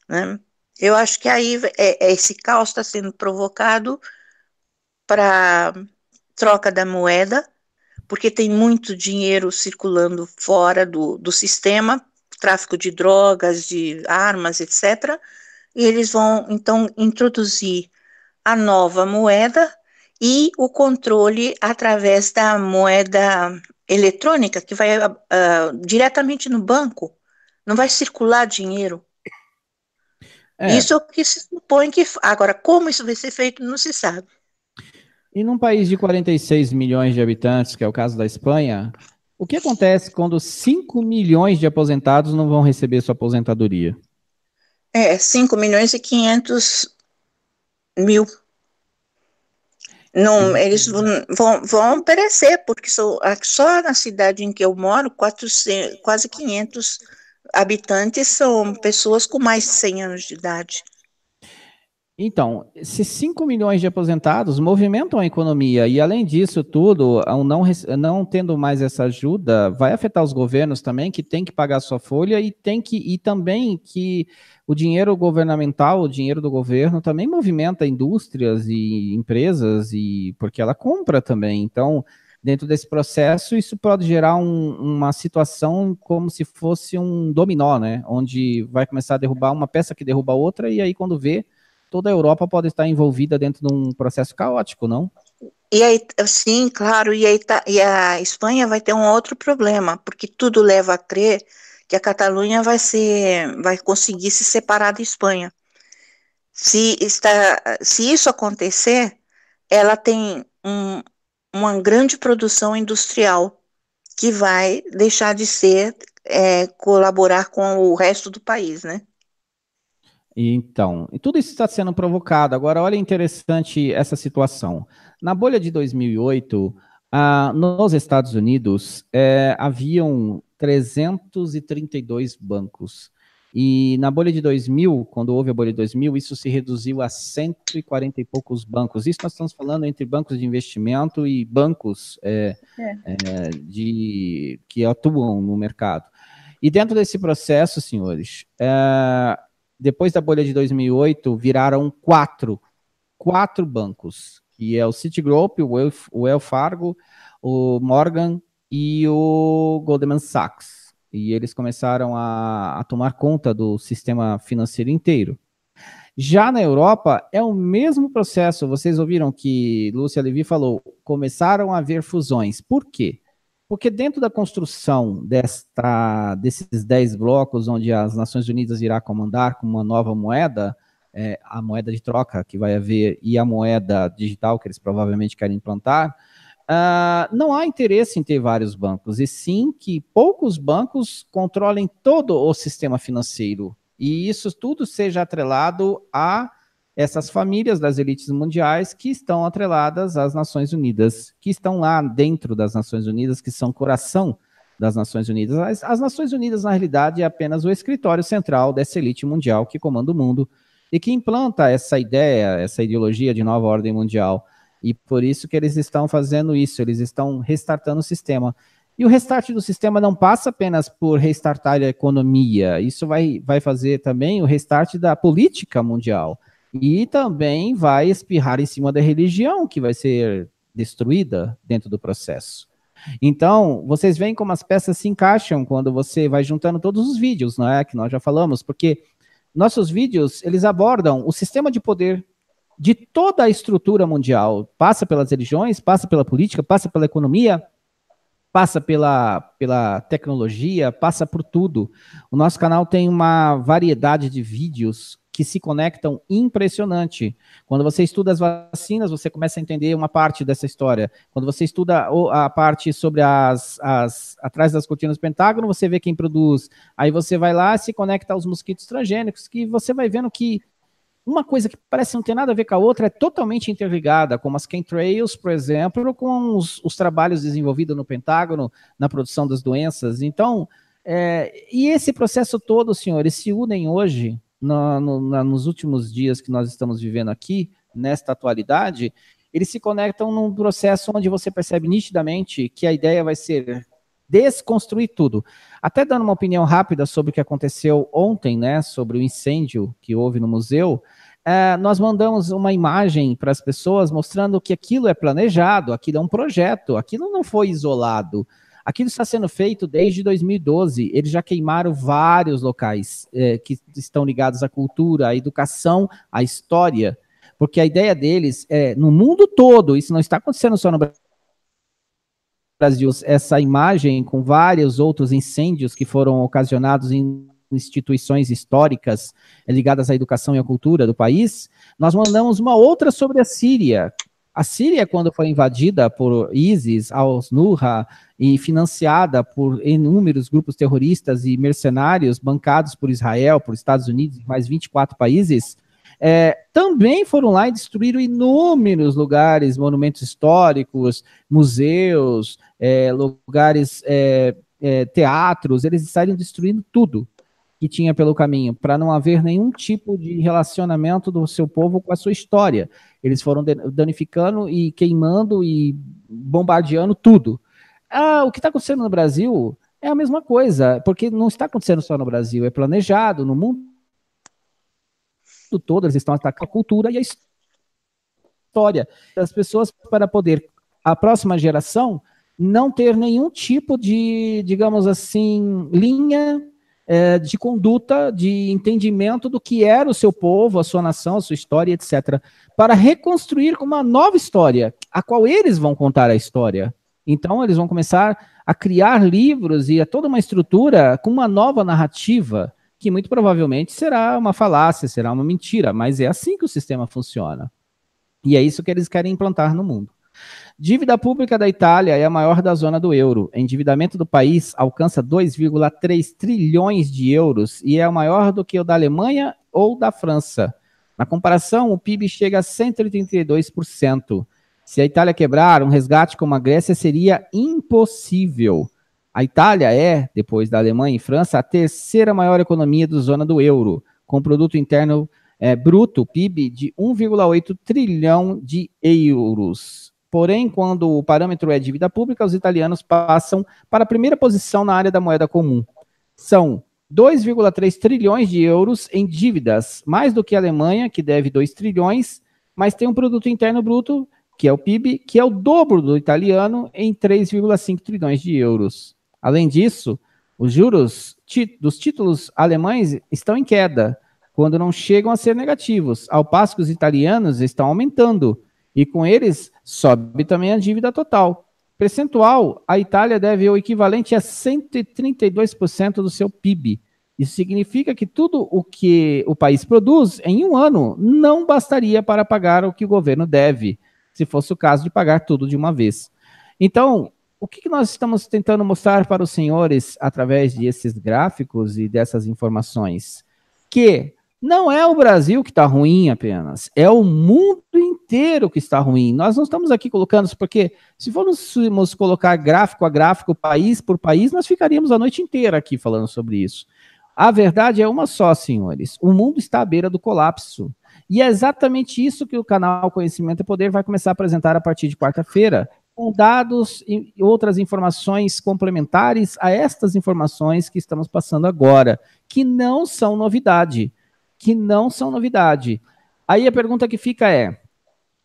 Né? Eu acho que aí esse caos está sendo provocado para troca da moeda, porque tem muito dinheiro circulando fora do sistema, tráfico de drogas, de armas, etc. E eles vão, então, introduzir a nova moeda e o controle através da moeda eletrônica, que vai diretamente no banco, não vai circular dinheiro. É, Isso é o que se supõe que. Agora, como isso vai ser feito, não se sabe. e num país de 46 milhões de habitantes, que é o caso da Espanha, o que acontece quando 5 milhões de aposentados não vão receber sua aposentadoria? 5.500.000. Não, eles vão perecer, porque só na cidade em que eu moro, 400, quase 500 habitantes são pessoas com mais de 100 anos de idade. Então, esses 5 milhões de aposentados movimentam a economia e, além disso tudo, ao não tendo mais essa ajuda, vai afetar os governos também, que tem que pagar sua folha e também que o dinheiro governamental, o dinheiro do governo também movimenta indústrias e empresas, porque ela compra também. Então, dentro desse processo, isso pode gerar uma situação como se fosse um dominó, né? Onde vai começar a derrubar uma peça que derruba outra, e aí quando vê, toda a Europa pode estar envolvida dentro de um processo caótico, não? E aí, sim, claro, e a Espanha vai ter um outro problema, porque tudo leva a crer que a Catalunha vai conseguir se separar da Espanha. Se isso acontecer, ela tem uma grande produção industrial que vai deixar de colaborar com o resto do país, né? Então, e tudo isso está sendo provocado. Agora, olha interessante essa situação. Na bolha de 2008, nos Estados Unidos, haviam 332 bancos. E na bolha de 2000, quando houve a bolha de 2000, isso se reduziu a 140 e poucos bancos. Isso nós estamos falando entre bancos de investimento e bancos que atuam no mercado. E dentro desse processo, senhores, depois da bolha de 2008, viraram quatro bancos, que é o Citigroup, o Wells Fargo, o Morgan e o Goldman Sachs. E eles começaram a tomar conta do sistema financeiro inteiro. Já na Europa, é o mesmo processo. Vocês ouviram que Lúcia Levy falou, começaram a haver fusões. Por quê? Porque dentro da construção desses 10 blocos, onde as Nações Unidas irá comandar com uma nova moeda, a moeda de troca que vai haver e a moeda digital que eles provavelmente querem implantar, não há interesse em ter vários bancos, e sim que poucos bancos controlem todo o sistema financeiro, e isso tudo seja atrelado a essas famílias das elites mundiais que estão atreladas às Nações Unidas, que estão lá dentro das Nações Unidas, que são o coração das Nações Unidas. As Nações Unidas, na realidade, é apenas o escritório central dessa elite mundial que comanda o mundo e que implanta essa ideia, essa ideologia de nova ordem mundial. E por isso que eles estão fazendo isso, eles estão restartando o sistema. E o restart do sistema não passa apenas por restartar a economia, isso vai fazer também o restart da política mundial. E também vai espirrar em cima da religião, que vai ser destruída dentro do processo. Então, vocês veem como as peças se encaixam quando você vai juntando todos os vídeos, não é? Que nós já falamos, porque nossos vídeos, eles abordam o sistema de poder de toda a estrutura mundial. Passa pelas religiões, passa pela política, passa pela economia, passa pela tecnologia, passa por tudo. O nosso canal tem uma variedade de vídeos que se conectam impressionante. Quando você estuda as vacinas, você começa a entender uma parte dessa história. Quando você estuda a parte sobre atrás das cortinas do Pentágono, você vê quem produz. Aí você vai lá e se conecta aos mosquitos transgênicos, que você vai vendo que uma coisa que parece não ter nada a ver com a outra é totalmente interligada, como as chemtrails, por exemplo, com os trabalhos desenvolvidos no Pentágono, na produção das doenças. Então, e esse processo todo, senhores, se unem hoje, nos últimos dias que nós estamos vivendo aqui, nesta atualidade, eles se conectam num processo onde você percebe nitidamente que a ideia vai ser desconstruir tudo. Até dando uma opinião rápida sobre o que aconteceu ontem, né, sobre o incêndio que houve no museu, nós mandamos uma imagem para as pessoas mostrando que aquilo é planejado, aquilo é um projeto, aquilo não foi isolado. Aquilo está sendo feito desde 2012. Eles já queimaram vários locais que estão ligados à cultura, à educação, à história, porque a ideia deles é, no mundo todo, isso não está acontecendo só no Brasil, essa imagem com vários outros incêndios que foram ocasionados em instituições históricas ligadas à educação e à cultura do país, nós mandamos uma outra sobre a Síria. A Síria, quando foi invadida por ISIS, al-Nusra, e financiada por inúmeros grupos terroristas e mercenários bancados por Israel, por Estados Unidos e mais 24 países, também foram lá e destruíram inúmeros lugares, monumentos históricos, museus, lugares, teatros, eles saíram destruindo tudo que tinha pelo caminho, para não haver nenhum tipo de relacionamento do seu povo com a sua história. Eles foram danificando e queimando e bombardeando tudo. O que está acontecendo no Brasil é a mesma coisa, porque não está acontecendo só no Brasil, é planejado no mundo todo, eles estão atacando a cultura e a história das pessoas para poder, a próxima geração, não ter nenhum tipo de, digamos assim, linha de conduta, de entendimento do que era o seu povo, a sua nação, a sua história, etc., para reconstruir uma nova história, a qual eles vão contar a história. Então, eles vão começar a criar livros e a toda uma estrutura com uma nova narrativa, que muito provavelmente será uma falácia, será uma mentira, mas é assim que o sistema funciona. E é isso que eles querem implantar no mundo. Dívida pública da Itália é a maior da zona do euro. O endividamento do país alcança 2,3 trilhões de euros e é maior do que o da Alemanha ou da França. Na comparação, o PIB chega a 132%. Se a Itália quebrar, um resgate como a Grécia seria impossível. A Itália é, depois da Alemanha e França, a terceira maior economia da zona do euro, com produto interno bruto, PIB, de 1,8 trilhão de euros. Porém, quando o parâmetro é dívida pública, os italianos passam para a primeira posição na área da moeda comum. São 2,3 trilhões de euros em dívidas, mais do que a Alemanha, que deve 2 trilhões, mas tem um produto interno bruto, que é o PIB, que é o dobro do italiano, em 3,5 trilhões de euros. Além disso, os juros dos títulos alemães estão em queda, quando não chegam a ser negativos, ao passo que os italianos estão aumentando, e com eles sobe também a dívida total. Percentual, a Itália deve o equivalente a 132% do seu PIB. Isso significa que tudo o que o país produz em um ano não bastaria para pagar o que o governo deve, se fosse o caso de pagar tudo de uma vez. Então, o que nós estamos tentando mostrar para os senhores através desses gráficos e dessas informações? Que não é o Brasil que está ruim apenas, é o mundo inteiro que está ruim. Nós não estamos aqui colocando, porque se formos colocar gráfico a gráfico, país por país, nós ficaríamos a noite inteira aqui falando sobre isso. A verdade é uma só, senhores, o mundo está à beira do colapso. E é exatamente isso que o canal Conhecimento e Poder vai começar a apresentar a partir de quarta-feira, com dados e outras informações complementares a estas informações que estamos passando agora, que não são novidade. Aí a pergunta que fica é,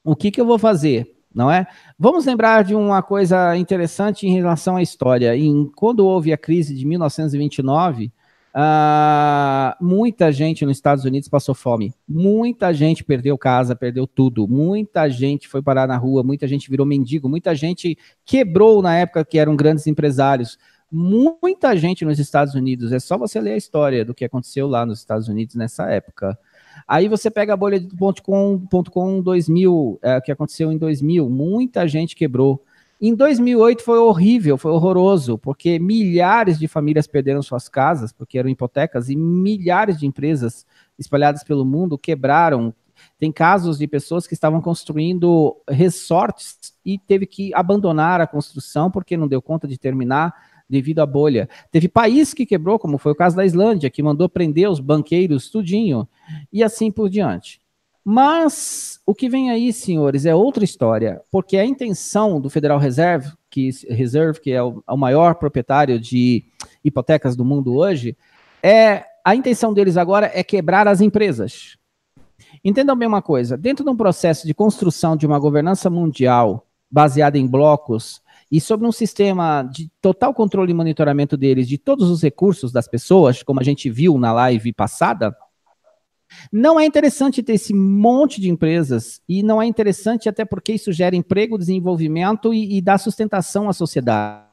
o que eu vou fazer, não é? Vamos lembrar de uma coisa interessante em relação à história. Quando houve a crise de 1929, muita gente nos Estados Unidos passou fome, muita gente perdeu casa, perdeu tudo, muita gente foi parar na rua, muita gente virou mendigo, muita gente quebrou na época que eram grandes empresários. Muita gente nos Estados Unidos, é só você ler a história do que aconteceu lá nos Estados Unidos nessa época. Aí você pega a bolha do .com 2000, que aconteceu em 2000, muita gente quebrou. Em 2008 foi horrível, foi horroroso, porque milhares de famílias perderam suas casas, porque eram hipotecas, e milhares de empresas espalhadas pelo mundo quebraram. Tem casos de pessoas que estavam construindo resorts e teve que abandonar a construção porque não deu conta de terminar devido à bolha. Teve país que quebrou, como foi o caso da Islândia, que mandou prender os banqueiros tudinho, e assim por diante. Mas o que vem aí, senhores, é outra história, porque a intenção do Federal Reserve, que é o maior proprietário de hipotecas do mundo hoje, a intenção deles agora é quebrar as empresas. Entendam bem uma coisa, dentro de um processo de construção de uma governança mundial baseada em blocos, e sobre um sistema de total controle e monitoramento deles, de todos os recursos das pessoas, como a gente viu na live passada, não é interessante ter esse monte de empresas, e não é interessante até porque isso gera emprego, desenvolvimento e dá sustentação à sociedade.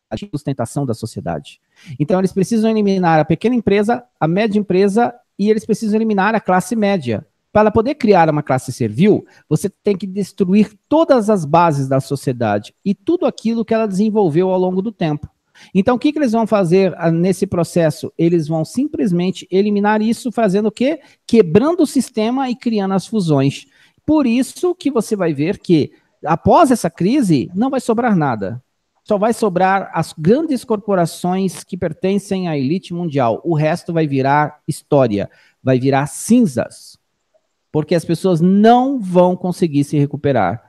A sustentação da sociedade. Então, eles precisam eliminar a pequena empresa, a média empresa, e eles precisam eliminar a classe média. Para poder criar uma classe servil, você tem que destruir todas as bases da sociedade e tudo aquilo que ela desenvolveu ao longo do tempo. Então, o que eles vão fazer nesse processo? Eles vão simplesmente eliminar isso, fazendo o quê? Quebrando o sistema e criando as fusões. Por isso que você vai ver que, após essa crise, não vai sobrar nada. Só vai sobrar as grandes corporações que pertencem à elite mundial. O resto vai virar história, vai virar cinzas. Porque as pessoas não vão conseguir se recuperar.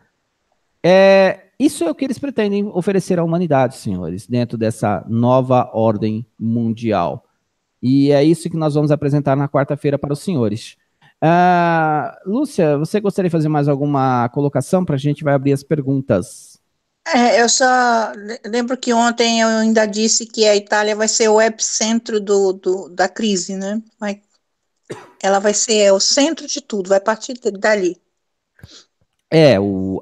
Isso é o que eles pretendem oferecer à humanidade, senhores, dentro dessa nova ordem mundial. E é isso que nós vamos apresentar na quarta-feira para os senhores. Lúcia, você gostaria de fazer mais alguma colocação para a gente vai abrir as perguntas? Eu só lembro que ontem eu ainda disse que a Itália vai ser o epicentro da crise, né? Ela vai ser o centro de tudo, vai partir dali.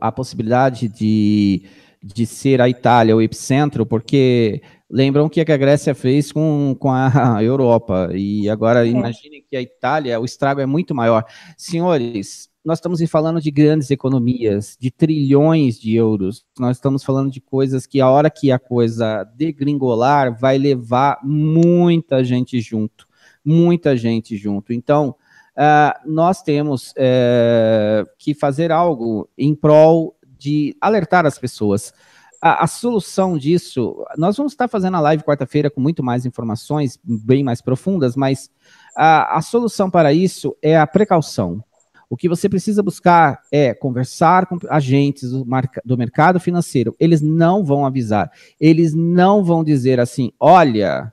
A possibilidade de ser a Itália o epicentro, porque lembram o que a Grécia fez com a Europa, e agora imagine que a Itália, o estrago é muito maior. Senhores, nós estamos falando de grandes economias, de trilhões de euros, nós estamos falando de coisas que a hora que a coisa degringolar vai levar muita gente junto. muita gente junto. Então, nós temos que fazer algo em prol de alertar as pessoas. A solução disso, nós vamos estar fazendo a live quarta-feira com muito mais informações, bem mais profundas, mas a solução para isso é a precaução. O que você precisa buscar é conversar com agentes do mercado financeiro. Eles não vão avisar, eles não vão dizer assim, olha,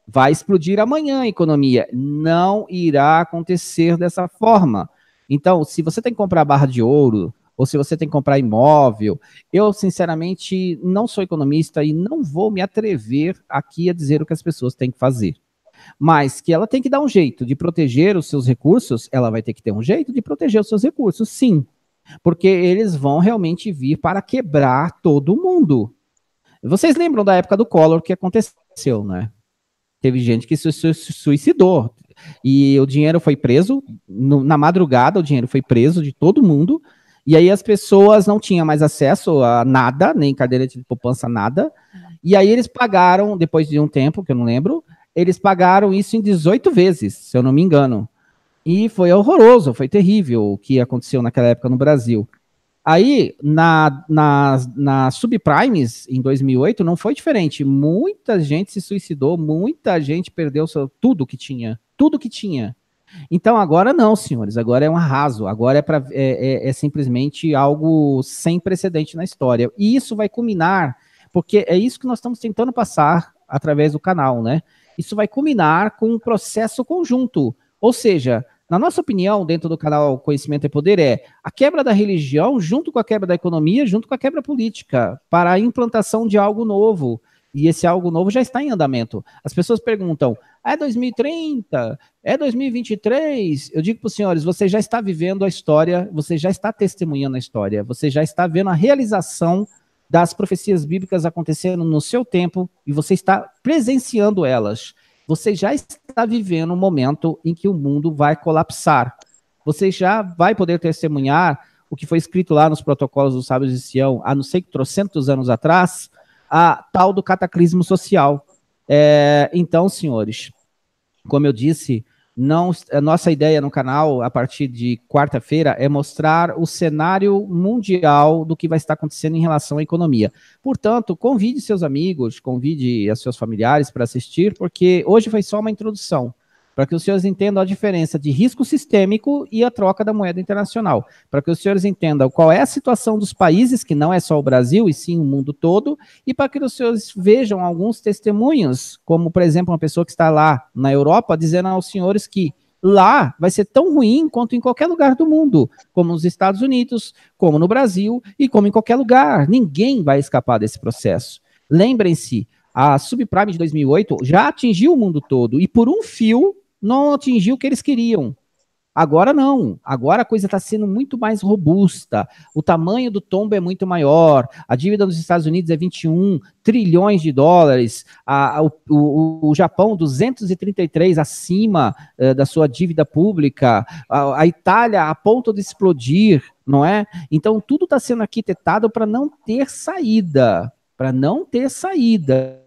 vai explodir amanhã a economia. Não irá acontecer dessa forma. Então, se você tem que comprar barra de ouro, ou se você tem que comprar imóvel, eu, sinceramente, não sou economista e não vou me atrever aqui a dizer o que as pessoas têm que fazer. Mas que ela tem que dar um jeito de proteger os seus recursos, ela vai ter que ter um jeito de proteger os seus recursos, sim. Porque eles vão realmente vir para quebrar todo mundo. Vocês lembram da época do Collor que aconteceu, né? Teve gente que se suicidou. E o dinheiro foi preso, na madrugada o dinheiro foi preso de todo mundo, e aí as pessoas não tinham mais acesso a nada, nem cadeira de poupança, nada, e aí eles pagaram, depois de um tempo, que eu não lembro, eles pagaram isso em 18 vezes, se eu não me engano. E foi horroroso, foi terrível o que aconteceu naquela época no Brasil. Aí, nas subprimes, em 2008, não foi diferente. Muita gente se suicidou, muita gente perdeu tudo que tinha. Tudo que tinha. Então, agora não, senhores. Agora é um arraso. Agora é simplesmente algo sem precedente na história. E isso vai culminar, porque é isso que nós estamos tentando passar através do canal, né? Isso vai culminar com um processo conjunto. Ou seja, na nossa opinião, dentro do canal Conhecimento é Poder, a quebra da religião junto com a quebra da economia, junto com a quebra política, para a implantação de algo novo. E esse algo novo já está em andamento. As pessoas perguntam, é 2030? É 2023? Eu digo para os senhores, você já está vivendo a história, você já está testemunhando a história, você já está vendo a realização das profecias bíblicas acontecendo no seu tempo e você está presenciando elas. Você já está vivendo um momento em que o mundo vai colapsar. Você já vai poder testemunhar o que foi escrito lá nos protocolos dos sábios de Sião, há não sei que trocentos anos atrás, a tal do cataclismo social. Então, senhores, como eu disse, a nossa ideia no canal, a partir de quarta-feira, é mostrar o cenário mundial do que vai estar acontecendo em relação à economia. Portanto, convide seus amigos, convide os seus familiares para assistir, porque hoje foi só uma introdução, para que os senhores entendam a diferença de risco sistêmico e a troca da moeda internacional, para que os senhores entendam qual é a situação dos países, que não é só o Brasil, e sim o mundo todo, e para que os senhores vejam alguns testemunhos, como, por exemplo, uma pessoa que está lá na Europa, dizendo aos senhores que lá vai ser tão ruim quanto em qualquer lugar do mundo, como nos Estados Unidos, como no Brasil, e como em qualquer lugar. Ninguém vai escapar desse processo. Lembrem-se, a subprime de 2008 já atingiu o mundo todo, e por um fio não atingiu o que eles queriam. Agora não. Agora a coisa está sendo muito mais robusta. O tamanho do tombo é muito maior. A dívida dos Estados Unidos é 21 trilhões de dólares. O Japão, 233 acima da sua dívida pública. A Itália a ponto de explodir, não é? Então tudo está sendo arquitetado para não ter saída. Para não ter saída.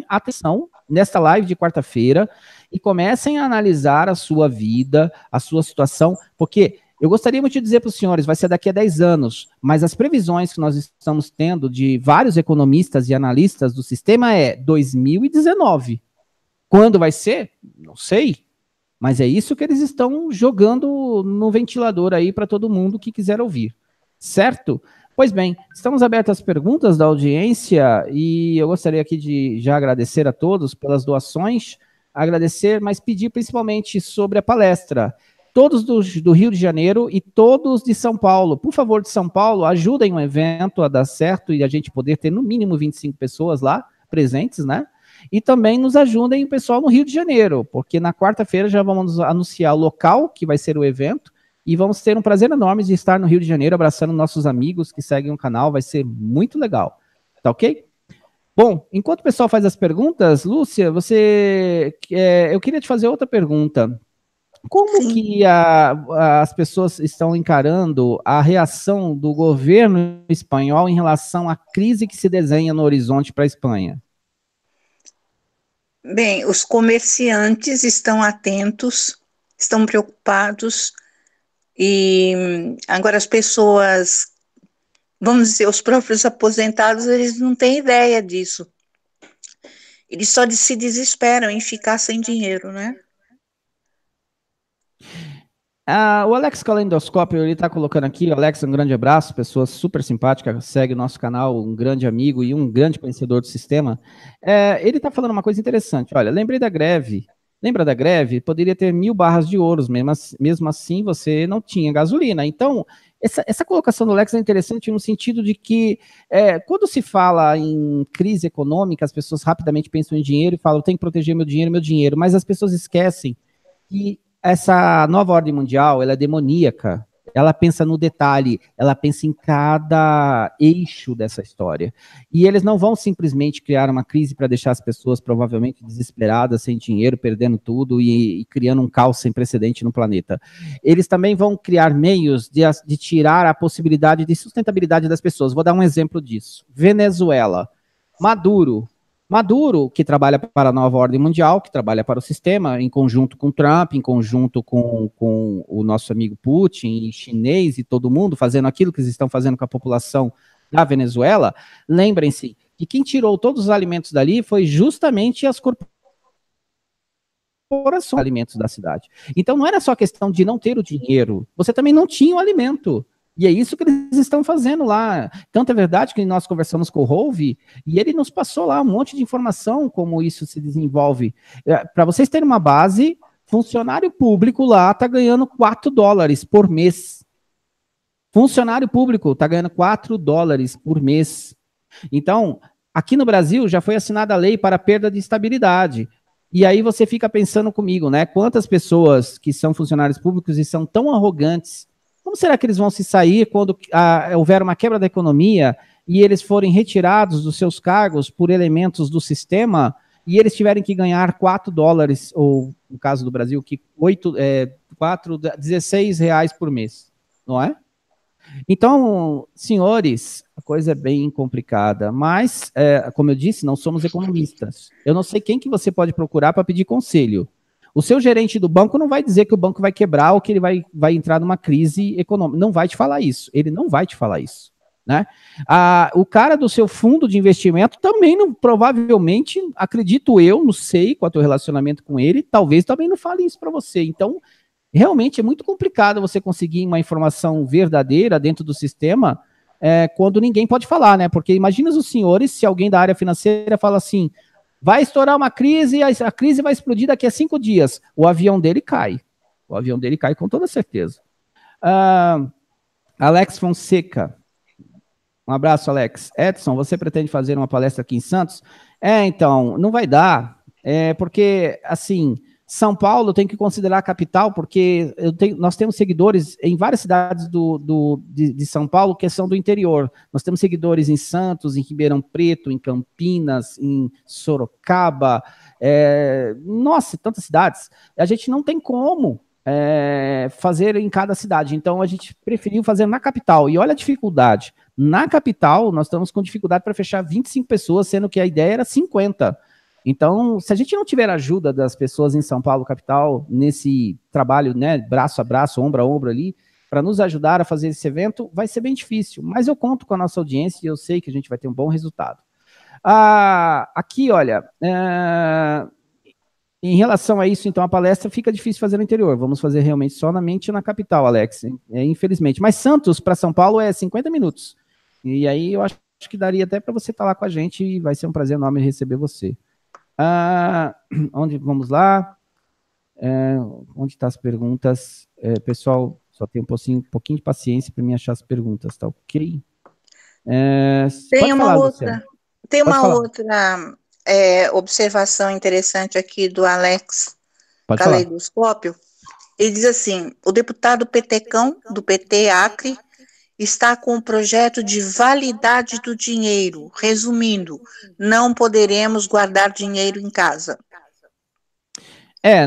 Atenção nesta live de quarta-feira e comecem a analisar a sua vida, a sua situação, porque eu gostaria muito de dizer para os senhores, vai ser daqui a 10 anos, mas as previsões que nós estamos tendo de vários economistas e analistas do sistema é 2019. Quando vai ser? Não sei, mas é isso que eles estão jogando no ventilador aí para todo mundo que quiser ouvir, certo? Pois bem, estamos abertos às perguntas da audiência e eu gostaria aqui de já agradecer a todos pelas doações, agradecer, mas pedir principalmente sobre a palestra. Todos do Rio de Janeiro e todos de São Paulo. Por favor, de São Paulo, ajudem o evento a dar certo e a gente poder ter no mínimo 25 pessoas lá presentes, né? E também nos ajudem o pessoal no Rio de Janeiro, porque na quarta-feira já vamos anunciar o local que vai ser o evento. E vamos ter um prazer enorme de estar no Rio de Janeiro, abraçando nossos amigos que seguem o canal, vai ser muito legal, tá ok? Bom, enquanto o pessoal faz as perguntas, Lúcia, eu queria te fazer outra pergunta. Como Sim. que as pessoas estão encarando a reação do governo espanhol em relação à crise que se desenha no horizonte para a Espanha? Bem, os comerciantes estão atentos, estão preocupados, e agora as pessoas, vamos dizer, os próprios aposentados, eles não têm ideia disso. Eles só se desesperam em ficar sem dinheiro, né? O Alex Calendoscópio, ele está colocando aqui, o Alex, um grande abraço, pessoa super simpática, segue o nosso canal, um grande amigo e um grande conhecedor do sistema. Ele está falando uma coisa interessante, olha, lembrei da greve, lembra da greve? Poderia ter 1.000 barras de ouro, mesmo assim você não tinha gasolina. Então, essa colocação do Alex é interessante no sentido de que, quando se fala em crise econômica, as pessoas rapidamente pensam em dinheiro e falam, eu tenho que proteger meu dinheiro, mas as pessoas esquecem que essa nova ordem mundial, ela é demoníaca, ela pensa no detalhe, ela pensa em cada eixo dessa história. E eles não vão simplesmente criar uma crise para deixar as pessoas provavelmente desesperadas, sem dinheiro, perdendo tudo e criando um caos sem precedente no planeta. Eles também vão criar meios de tirar a possibilidade de sustentabilidade das pessoas. Vou dar um exemplo disso. Venezuela. Maduro, que trabalha para a nova ordem mundial, que trabalha para o sistema, em conjunto com Trump, em conjunto com o nosso amigo Putin, e chinês e todo mundo, fazendo aquilo que eles estão fazendo com a população da Venezuela, lembrem-se que quem tirou todos os alimentos dali foi justamente as corporações de alimentos da cidade. Então não era só questão de não ter o dinheiro, você também não tinha o alimento. E é isso que eles estão fazendo lá. Tanto é verdade que nós conversamos com o Rolve e ele nos passou lá um monte de informação como isso se desenvolve. Para vocês terem uma base, funcionário público lá está ganhando $4 por mês. Funcionário público está ganhando $4 por mês. Então, aqui no Brasil já foi assinada a lei para perda de estabilidade. E aí você fica pensando comigo, né? Quantas pessoas que são funcionários públicos e são tão arrogantes, como será que eles vão se sair quando houver uma quebra da economia e eles forem retirados dos seus cargos por elementos do sistema e eles tiverem que ganhar $4, ou no caso do Brasil, que 16 reais por mês, não é? Então, senhores, a coisa é bem complicada, mas, como eu disse, não somos economistas. Eu não sei quem que você pode procurar para pedir conselho. O seu gerente do banco não vai dizer que o banco vai quebrar ou que ele vai entrar numa crise econômica. Não vai te falar isso. Ele não vai te falar isso. Né? O cara do seu fundo de investimento também não, provavelmente, acredito eu, não sei qual é o teu relacionamento com ele, talvez também não fale isso para você. Então, realmente é muito complicado você conseguir uma informação verdadeira dentro do sistema quando ninguém pode falar, né? Porque imagina os senhores, se alguém da área financeira fala assim, vai estourar uma crise, a crise vai explodir daqui a 5 dias. O avião dele cai. O avião dele cai com toda certeza. Alex Fonseca. Um abraço, Alex. Edson, você pretende fazer uma palestra aqui em Santos? Então, não vai dar. Porque, assim, São Paulo tem que considerar a capital, porque nós temos seguidores em várias cidades de São Paulo que são do interior. Nós temos seguidores em Santos, em Ribeirão Preto, em Campinas, em Sorocaba, nossa, tantas cidades. A gente não tem como fazer em cada cidade, então a gente preferiu fazer na capital. E olha a dificuldade. Na capital, nós estamos com dificuldade para fechar 25 pessoas, sendo que a ideia era 50. Então, se a gente não tiver ajuda das pessoas em São Paulo, capital, nesse trabalho, né, braço a braço, ombro a ombro ali, para nos ajudar a fazer esse evento, vai ser bem difícil. Mas eu conto com a nossa audiência e eu sei que a gente vai ter um bom resultado. Aqui, olha, em relação a isso, então, a palestra fica difícil fazer no interior. Vamos fazer realmente somente na capital, Alex, infelizmente. Mas Santos para São Paulo é 50 minutos. E aí eu acho que daria até para você estar lá com a gente e vai ser um prazer enorme receber você. Vamos lá. Onde estão as perguntas? Pessoal, só tem um pouquinho de paciência para mim achar as perguntas, tá ok? Tem uma outra observação interessante aqui do Alex Caleidoscópio. Ele diz assim, o deputado Petecão, do PT Acre, está com o projeto de validade do dinheiro. Resumindo, não poderemos guardar dinheiro em casa.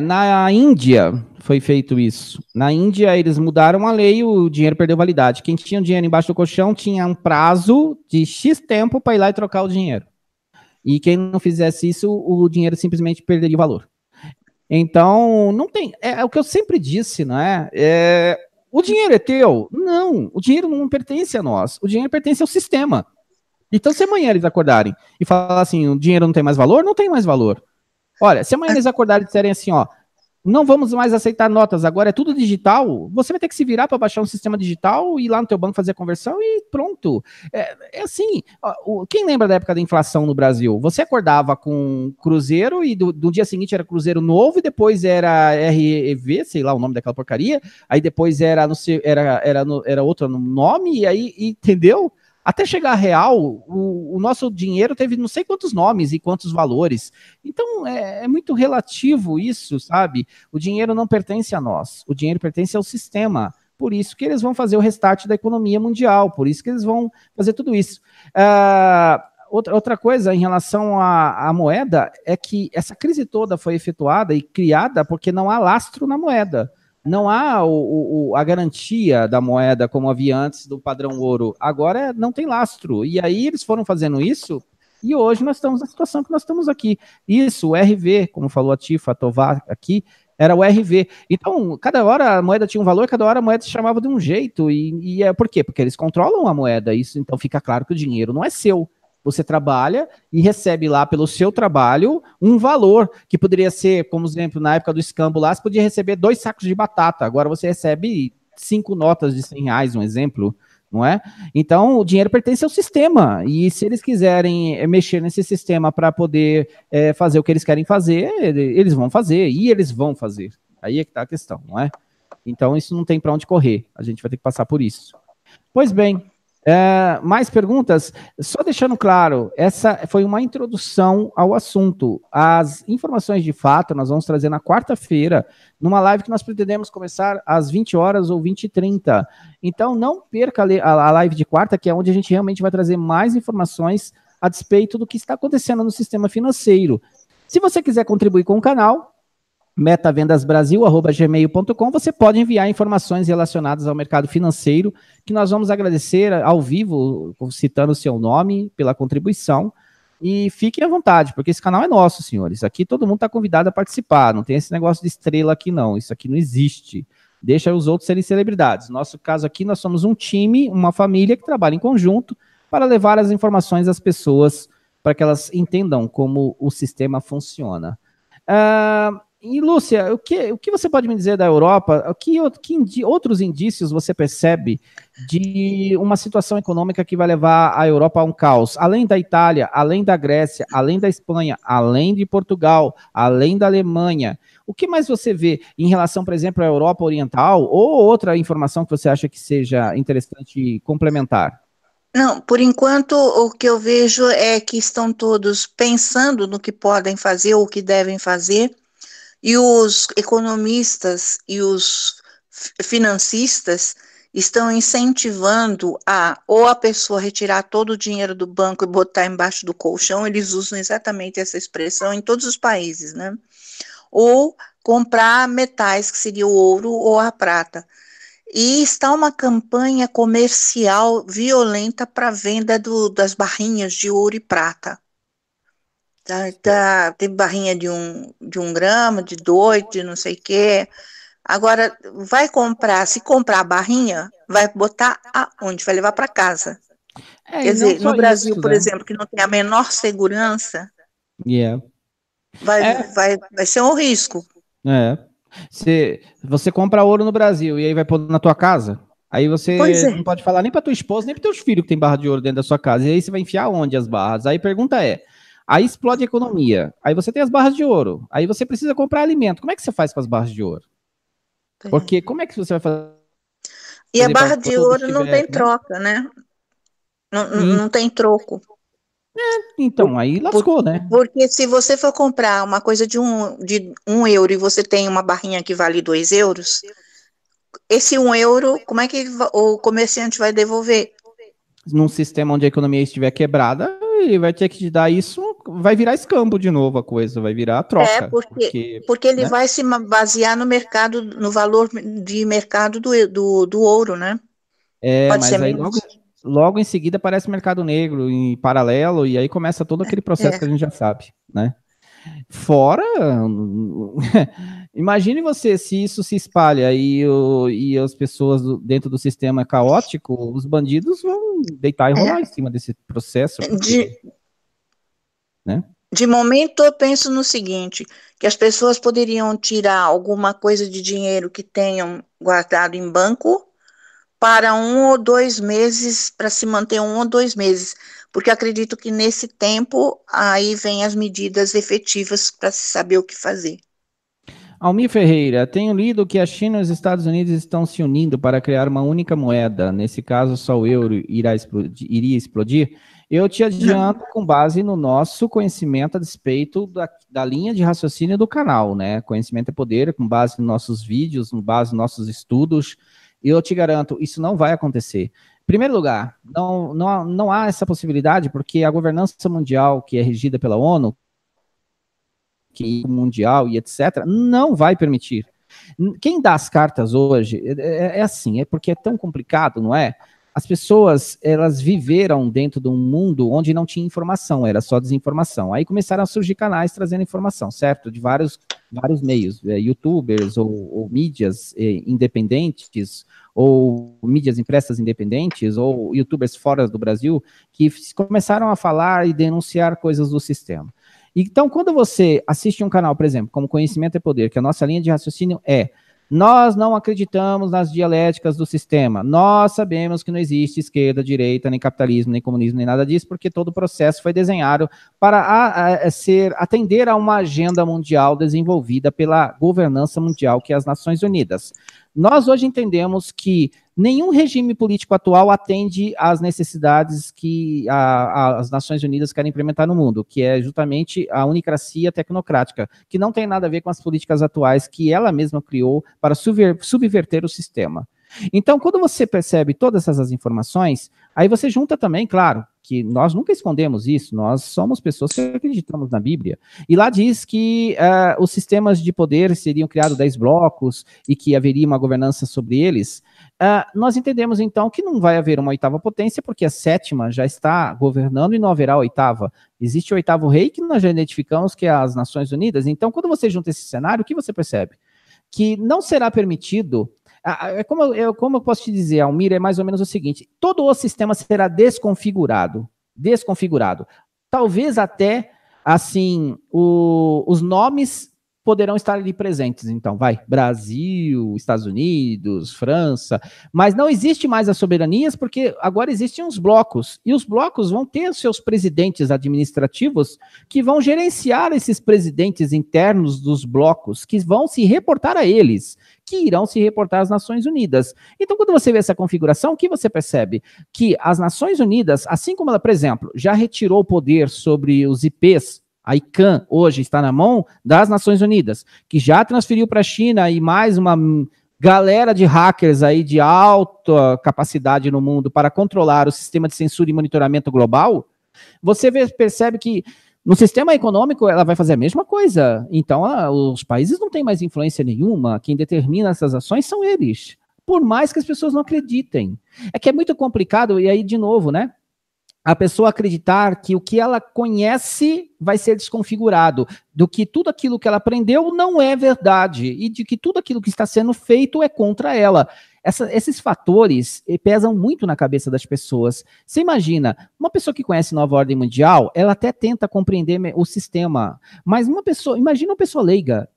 Na Índia foi feito isso. Na Índia, eles mudaram a lei, o dinheiro perdeu validade. Quem tinha o dinheiro embaixo do colchão tinha um prazo de X tempo para ir lá e trocar o dinheiro. E quem não fizesse isso, o dinheiro simplesmente perderia valor. Então, não tem. É o que eu sempre disse, não é? O dinheiro é teu? Não, o dinheiro não pertence a nós. O dinheiro pertence ao sistema. Então, se amanhã eles acordarem e falar assim, o dinheiro não tem mais valor, não tem mais valor. Olha, se amanhã eles acordarem e disserem assim, ó, não vamos mais aceitar notas, agora é tudo digital, você vai ter que se virar para baixar um sistema digital, ir lá no teu banco fazer a conversão e pronto. Assim, quem lembra da época da inflação no Brasil? Você acordava com Cruzeiro e do dia seguinte era Cruzeiro novo e depois era REV, sei lá o nome daquela porcaria, aí depois era, não sei, era outro nome, e aí, entendeu? Até chegar a real, o nosso dinheiro teve não sei quantos nomes e quantos valores. Então, é muito relativo isso, sabe? O dinheiro não pertence a nós, o dinheiro pertence ao sistema. Por isso que eles vão fazer o restart da economia mundial, por isso que eles vão fazer tudo isso. Outra coisa em relação à moeda é que essa crise toda foi efetuada e criada porque não há lastro na moeda. Não há a garantia da moeda como havia antes do padrão ouro. Agora não tem lastro. E aí eles foram fazendo isso e hoje nós estamos na situação que nós estamos aqui. Isso, o RV, como falou a Tifa Tovar aqui, era o RV. Então, cada hora a moeda tinha um valor, cada hora a moeda se chamava de um jeito. E por quê? Porque eles controlam a moeda. Isso, então fica claro que o dinheiro não é seu. Você trabalha e recebe lá pelo seu trabalho um valor, que poderia ser, como exemplo, na época do escambo lá, você podia receber 2 sacos de batata, agora você recebe 5 notas de R$ 100, um exemplo, não é? Então, o dinheiro pertence ao sistema, e se eles quiserem mexer nesse sistema para poder fazer o que eles querem fazer, eles vão fazer, e eles vão fazer. Aí é que está a questão, não é? Então, isso não tem para onde correr, a gente vai ter que passar por isso. Pois bem, mais perguntas? Só deixando claro, essa foi uma introdução ao assunto. As informações de fato nós vamos trazer na quarta-feira, numa live que nós pretendemos começar às 20 horas ou 20h30. Então, não perca a live de quarta, que é onde a gente realmente vai trazer mais informações a despeito do que está acontecendo no sistema financeiro. Se você quiser contribuir com o canal, metavendasbrasil@gmail.com, você pode enviar informações relacionadas ao mercado financeiro, que nós vamos agradecer ao vivo, citando o seu nome, pela contribuição, e fiquem à vontade, porque esse canal é nosso, senhores, aqui todo mundo está convidado a participar, não tem esse negócio de estrela aqui não, isso aqui não existe, deixa os outros serem celebridades. No nosso caso aqui, nós somos um time, uma família que trabalha em conjunto para levar as informações às pessoas, para que elas entendam como o sistema funciona. E, Lúcia, o que você pode me dizer da Europa? Que outros indícios você percebe de uma situação econômica que vai levar a Europa a um caos? Além da Itália, além da Grécia, além da Espanha, além de Portugal, além da Alemanha. O que mais você vê em relação, por exemplo, à Europa Oriental ou outra informação que você acha que seja interessante complementar? Não, por enquanto o que eu vejo é que estão todos pensando no que podem fazer ou o que devem fazer, e os economistas e os financistas estão incentivando ou a pessoa retirar todo o dinheiro do banco e botar embaixo do colchão, eles usam exatamente essa expressão em todos os países, né? Ou comprar metais, que seria o ouro ou a prata. E está uma campanha comercial violenta para a venda das barrinhas de ouro e prata. Tem barrinha de um grama, de 2, de não sei o quê. Agora, se comprar a barrinha, vai botar aonde? Vai levar para casa. Quer E não dizer, no só Brasil, isso, por né? exemplo, que não tem a menor segurança, Yeah. vai ser um risco. Você compra ouro no Brasil e aí vai pôr na tua casa, aí Pois você é. não pode falar nem para tua esposa, nem para teus filhos que tem barra de ouro dentro da sua casa. E aí você vai enfiar onde as barras? Aí a pergunta é, aí explode a economia, aí você tem as barras de ouro, aí você precisa comprar alimento. Como é que você faz com as barras de ouro? Porque como é que você vai E a fazer para barra de quando ouro não tiver, tem né? troca, né? Não, E, não tem troco. então, aí Por- lascou, né? Porque se você for comprar uma coisa de um euro e você tem uma barrinha que vale 2 euros, esse 1 euro, como é que o comerciante vai devolver? Num sistema onde a economia estiver quebrada, ele vai ter que te dar isso, vai virar escambo de novo a coisa, vai virar troca, Porque ele né? vai se basear no mercado, no valor de mercado do ouro, né? Pode ser Mas aí logo, menos. logo em seguida aparece mercado negro em paralelo, e aí começa todo aquele processo que a gente já sabe, né? Fora, imagine você se isso se espalha e as pessoas dentro do sistema caótico, os bandidos vão deitar e rolar em cima desse processo. Porque, né? De momento, eu penso no seguinte, que as pessoas poderiam tirar alguma coisa de dinheiro que tenham guardado em banco para 1 ou 2 meses, para se manter 1 ou 2 meses, porque acredito que nesse tempo aí vem as medidas efetivas para se saber o que fazer. Almir Ferreira, tenho lido que a China e os Estados Unidos estão se unindo para criar uma única moeda. Nesse caso, só o euro iria explodir. Eu te adianto com base no nosso conhecimento a despeito da linha de raciocínio do canal, né? Conhecimento é poder, com base nos nossos vídeos, com base nos nossos estudos. Eu te garanto, isso não vai acontecer. Em primeiro lugar, não há essa possibilidade, porque a governança mundial, que é regida pela ONU, que mundial e etc., não vai permitir. Quem dá as cartas hoje é assim, é porque é tão complicado, não é? As pessoas, elas viveram dentro de um mundo onde não tinha informação, era só desinformação. Aí começaram a surgir canais trazendo informação, certo? De vários meios, youtubers ou mídias independentes, ou mídias impressas independentes, ou youtubers fora do Brasil, que começaram a falar e denunciar coisas do sistema. Então, quando você assiste um canal, por exemplo, como Conhecimento é Poder, que a nossa linha de raciocínio é: nós não acreditamos nas dialéticas do sistema, nós sabemos que não existe esquerda, direita, nem capitalismo, nem comunismo, nem nada disso, porque todo o processo foi desenhado para atender a uma agenda mundial desenvolvida pela governança mundial, que é as Nações Unidas. Nós hoje entendemos que nenhum regime político atual atende às necessidades que as Nações Unidas querem implementar no mundo, que é justamente a unicracia tecnocrática, que não tem nada a ver com as políticas atuais que ela mesma criou para subverter o sistema. Então, quando você percebe todas essas informações, aí você junta também, claro, que nós nunca escondemos isso, nós somos pessoas que acreditamos na Bíblia. E lá diz que os sistemas de poder seriam criados 10 blocos e que haveria uma governança sobre eles. Nós entendemos, então, que não vai haver uma oitava potência, porque a sétima já está governando e não haverá a oitava. Existe o oitavo rei, que nós já identificamos, que é as Nações Unidas. Então, quando você junta esse cenário, o que você percebe? Que não será permitido. Como eu posso te dizer, Almir, é mais ou menos o seguinte: todo o sistema será desconfigurado. Talvez até, assim, os nomes poderão estar ali presentes, então, Brasil, Estados Unidos, França, mas não existe mais as soberanias, porque agora existem os blocos, e os blocos vão ter os seus presidentes administrativos que vão gerenciar esses presidentes internos dos blocos, que vão se reportar a eles, que irão se reportar às Nações Unidas. Então, quando você vê essa configuração, o que você percebe? Que as Nações Unidas, assim como ela, por exemplo, já retirou o poder sobre os IPs, a ICANN hoje está na mão das Nações Unidas, que já transferiu para a China e mais uma galera de hackers aí de alta capacidade no mundo para controlar o sistema de censura e monitoramento global, você percebe que no sistema econômico ela vai fazer a mesma coisa. Então, os países não têm mais influência nenhuma, quem determina essas ações são eles, por mais que as pessoas não acreditem. É que é muito complicado, e aí, de novo, né? A pessoa acreditar que o que ela conhece vai ser desconfigurado, do que tudo aquilo que ela aprendeu não é verdade, e de que tudo aquilo que está sendo feito é contra ela. Esses fatores pesam muito na cabeça das pessoas. Você imagina, uma pessoa que conhece Nova Ordem Mundial, ela até tenta compreender o sistema, mas imagina uma pessoa leiga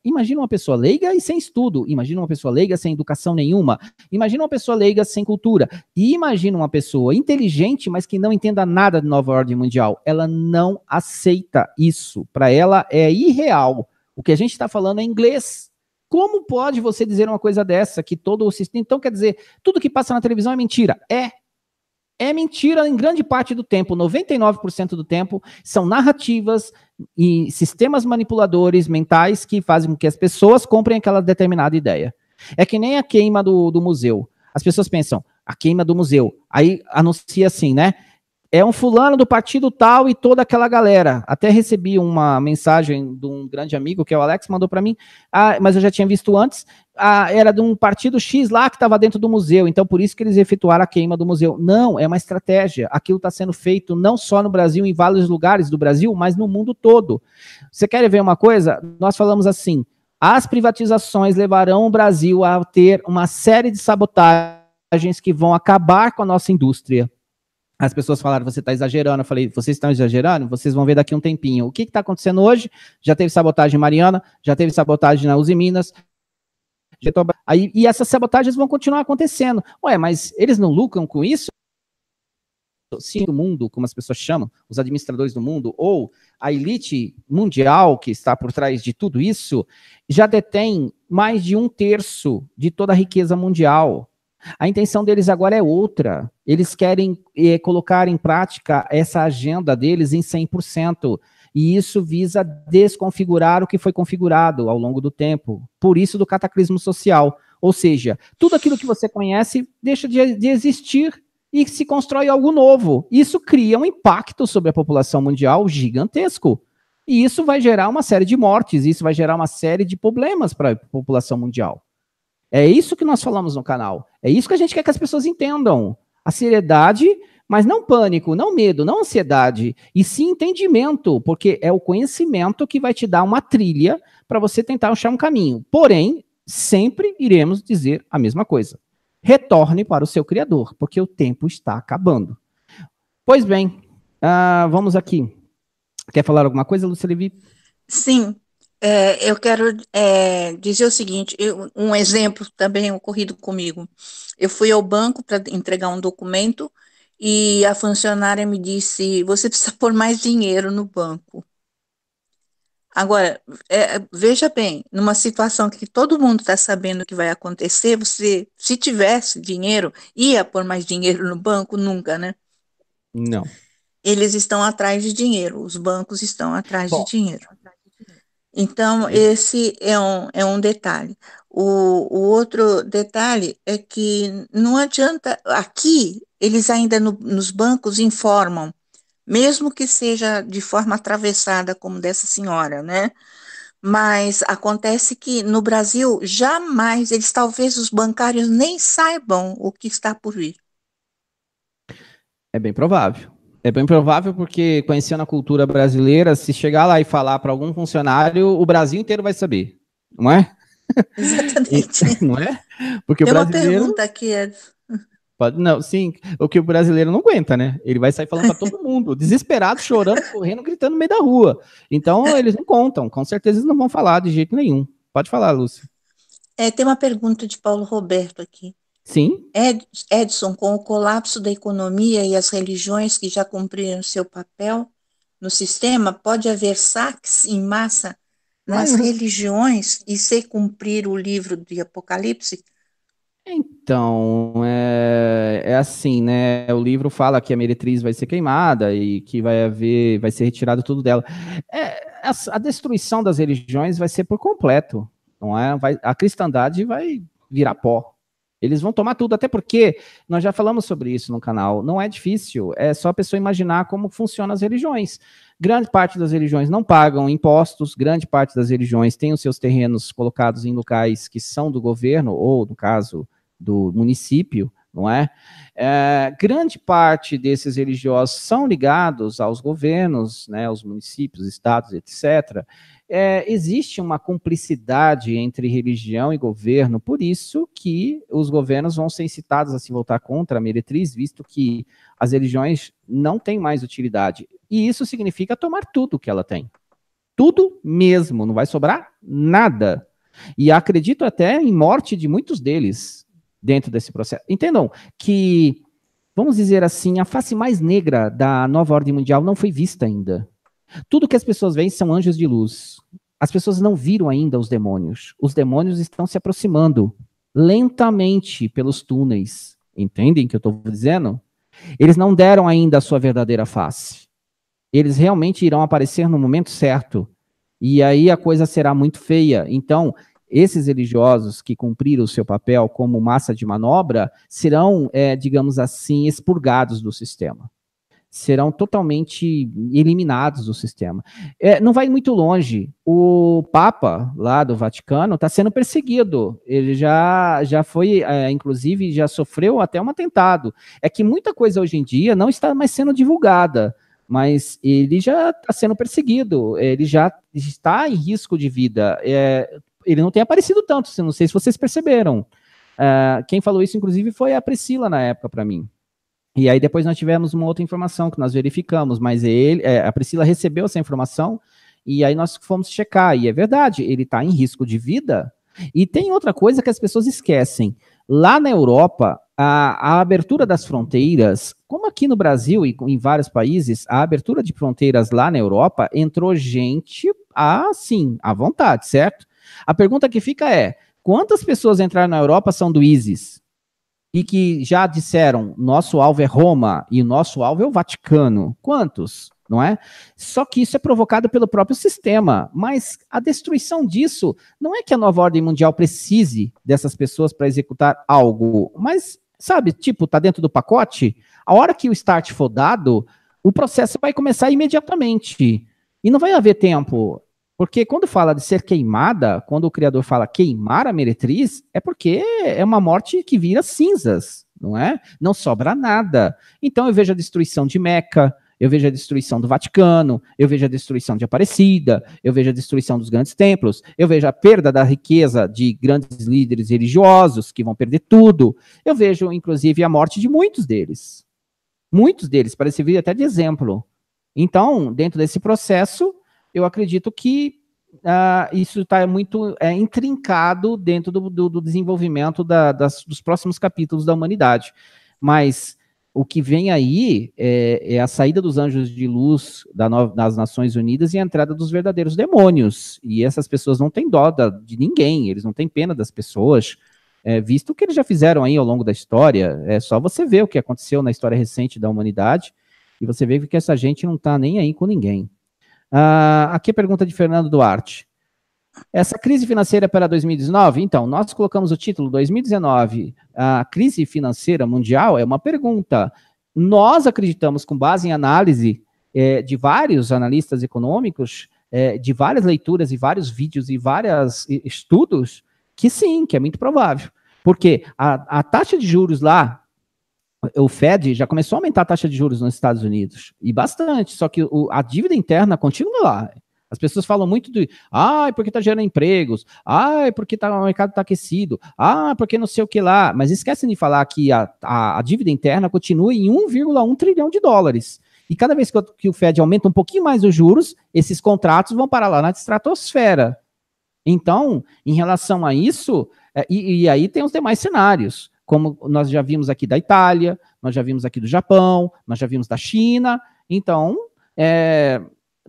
e sem estudo, imagina uma pessoa leiga sem educação nenhuma, imagina uma pessoa leiga sem cultura, e imagina uma pessoa inteligente, mas que não entenda nada de Nova Ordem Mundial. Ela não aceita isso, para ela é irreal. O que a gente está falando é inglês. Como pode você dizer uma coisa dessa, que todo o sistema... Então, quer dizer, tudo que passa na televisão é mentira? É mentira em grande parte do tempo, 99% do tempo, são narrativas e sistemas manipuladores mentais que fazem com que as pessoas comprem aquela determinada ideia. É que nem a queima do museu. As pessoas pensam, a queima do museu. Aí anuncia assim, né? é um fulano do partido tal e toda aquela galera. Até recebi uma mensagem de um grande amigo, que é o Alex, mandou para mim, mas eu já tinha visto antes, era de um partido X lá que estava dentro do museu, então por isso que eles efetuaram a queima do museu. Não, é uma estratégia. Aquilo está sendo feito não só no Brasil, em vários lugares do Brasil, mas no mundo todo. Você quer ver uma coisa? Nós falamos assim, as privatizações levarão o Brasil a ter uma série de sabotagens que vão acabar com a nossa indústria. As pessoas falaram, você está exagerando. Eu falei, vocês estão exagerando? Vocês vão ver daqui um tempinho. O que está acontecendo hoje? Já teve sabotagem em Mariana, já teve sabotagem na Uzi Minas. E essas sabotagens vão continuar acontecendo. Ué, mas eles não lucram com isso? Sim, do mundo, como as pessoas chamam, os administradores do mundo, ou a elite mundial que está por trás de tudo isso, já detém mais de 1/3 de toda a riqueza mundial. A intenção deles agora é outra. Eles querem colocar em prática essa agenda deles em 100%. E isso visa desconfigurar o que foi configurado ao longo do tempo. Por isso do cataclismo social. Ou seja, tudo aquilo que você conhece deixa de existir e se constrói algo novo. Isso cria um impacto sobre a população mundial gigantesco. E isso vai gerar uma série de mortes, isso vai gerar uma série de problemas para a população mundial. É isso que nós falamos no canal. É isso que a gente quer que as pessoas entendam. A seriedade, mas não pânico, não medo, não ansiedade, e sim entendimento, porque é o conhecimento que vai te dar uma trilha para você tentar achar um caminho. Porém, sempre iremos dizer a mesma coisa. Retorne para o seu Criador, porque o tempo está acabando. Pois bem, vamos aqui. Quer falar alguma coisa, Lúcia Levi? Sim. Eu quero dizer o seguinte, um exemplo também ocorrido comigo. Eu fui ao banco para entregar um documento e a funcionária me disse, você precisa pôr mais dinheiro no banco. Agora, veja bem, numa situação que todo mundo está sabendo o que vai acontecer, você, se tivesse dinheiro, ia pôr mais dinheiro no banco? Nunca, né? Não. Eles estão atrás de dinheiro, os bancos estão atrás de dinheiro. Então, Beleza. esse é um detalhe. O outro detalhe é que não adianta, aqui, eles ainda nos bancos informam, mesmo que seja de forma atravessada, como dessa senhora, né? Mas acontece que no Brasil, jamais, talvez os bancários nem saibam o que está por vir. É bem provável. É bem provável porque, conhecendo a cultura brasileira, se chegar lá e falar para algum funcionário, o Brasil inteiro vai saber, não é? Exatamente. Não é? Porque Tem o uma brasileiro... pergunta aqui, Não, sim, o que o brasileiro não aguenta, né? Ele vai sair falando para todo mundo, desesperado, chorando, correndo, gritando no meio da rua. Então, eles não contam, com certeza eles não vão falar de jeito nenhum. Pode falar, Lúcia. tem uma pergunta de Paulo Roberto aqui. Sim. Edson, com o colapso da economia e as religiões que já cumpriram seu papel no sistema, pode haver saques em massa nas religiões e se cumprir o livro de Apocalipse? Então, assim, né? O livro fala que a meretriz vai ser queimada e que vai ser retirado tudo dela. A destruição das religiões vai ser por completo, não é? A cristandade vai virar pó. Eles vão tomar tudo, até porque nós já falamos sobre isso no canal. Não é difícil, é só a pessoa imaginar como funcionam as religiões. Grande parte das religiões não pagam impostos, grande parte das religiões tem os seus terrenos colocados em locais que são do governo, ou, no caso, do município, não é? Grande parte desses religiosos são ligados aos governos, né, aos municípios, estados, etc. Existe uma cumplicidade entre religião e governo, por isso que os governos vão ser incitados a se voltar contra a meretriz, visto que as religiões não têm mais utilidade. E isso significa tomar tudo que ela tem. Tudo mesmo, não vai sobrar nada. E acredito até em morte de muitos deles dentro desse processo. Entendam que, vamos dizer assim, a face mais negra da nova ordem mundial não foi vista ainda. Tudo que as pessoas veem são anjos de luz. As pessoas não viram ainda os demônios. Os demônios estão se aproximando lentamente pelos túneis. Entendem o que eu estou dizendo? Eles não deram ainda a sua verdadeira face. Eles realmente irão aparecer no momento certo. E aí a coisa será muito feia. Então, esses religiosos que cumpriram o seu papel como massa de manobra serão, digamos assim, expurgados do sistema. serão totalmente eliminados do sistema. Não vai muito longe. O Papa lá do Vaticano está sendo perseguido. Ele já foi, inclusive, já sofreu até um atentado. É que muita coisa hoje em dia não está mais sendo divulgada, mas ele já está sendo perseguido. Ele já está em risco de vida. Ele não tem aparecido tanto, não sei se vocês perceberam. Quem falou isso, inclusive, foi a Priscila na época para mim. E aí depois nós tivemos uma outra informação que nós verificamos, mas a Priscila recebeu essa informação e aí nós fomos checar, e é verdade, ele está em risco de vida. E tem outra coisa que as pessoas esquecem. Lá na Europa, a abertura das fronteiras, como aqui no Brasil e em vários países, a abertura de fronteiras lá na Europa entrou gente assim, à vontade, certo? A pergunta que fica é, quantas pessoas entraram na Europa são do ISIS? E que já disseram, nosso alvo é Roma e o nosso alvo é o Vaticano. Quantos? Não é? Só que isso é provocado pelo próprio sistema. Mas a destruição disso não é que a nova ordem mundial precise dessas pessoas para executar algo. Mas, sabe, tipo, tá dentro do pacote? A hora que o start for dado, o processo vai começar imediatamente. E não vai haver tempo. Porque quando fala de ser queimada, quando o Criador fala queimar a meretriz, é porque é uma morte que vira cinzas, não é? Não sobra nada. Então eu vejo a destruição de Meca, eu vejo a destruição do Vaticano, eu vejo a destruição de Aparecida, eu vejo a destruição dos grandes templos, eu vejo a perda da riqueza de grandes líderes religiosos que vão perder tudo. Eu vejo, inclusive, a morte de muitos deles. Muitos deles, para servir até de exemplo. Então, dentro desse processo, eu acredito que isso está muito intrincado dentro do desenvolvimento dos próximos capítulos da humanidade. Mas o que vem aí é a saída dos anjos de luz das Nações Unidas e a entrada dos verdadeiros demônios. E essas pessoas não têm dó de ninguém, eles não têm pena das pessoas, visto o que eles já fizeram aí ao longo da história. É só você ver o que aconteceu na história recente da humanidade e você vê que essa gente não está nem aí com ninguém. Aqui a pergunta de Fernando Duarte. Essa crise financeira para 2019? Então, nós colocamos o título 2019, a crise financeira mundial, é uma pergunta. Nós acreditamos, com base em análise de vários analistas econômicos, de várias leituras e vários vídeos e vários estudos, que sim, que é muito provável. Porque a taxa de juros lá, o Fed já começou a aumentar a taxa de juros nos Estados Unidos, e bastante, só que a dívida interna continua lá. As pessoas falam muito de, porque está gerando empregos, porque o mercado está aquecido, porque não sei o que lá, mas esquecem de falar que a dívida interna continua em 1,1 trilhão de dólares. E cada vez que o Fed aumenta um pouquinho mais os juros, esses contratos vão parar lá na estratosfera. Então, em relação a isso, e aí tem os demais cenários, como nós já vimos aqui da Itália, nós já vimos aqui do Japão, nós já vimos da China. Então,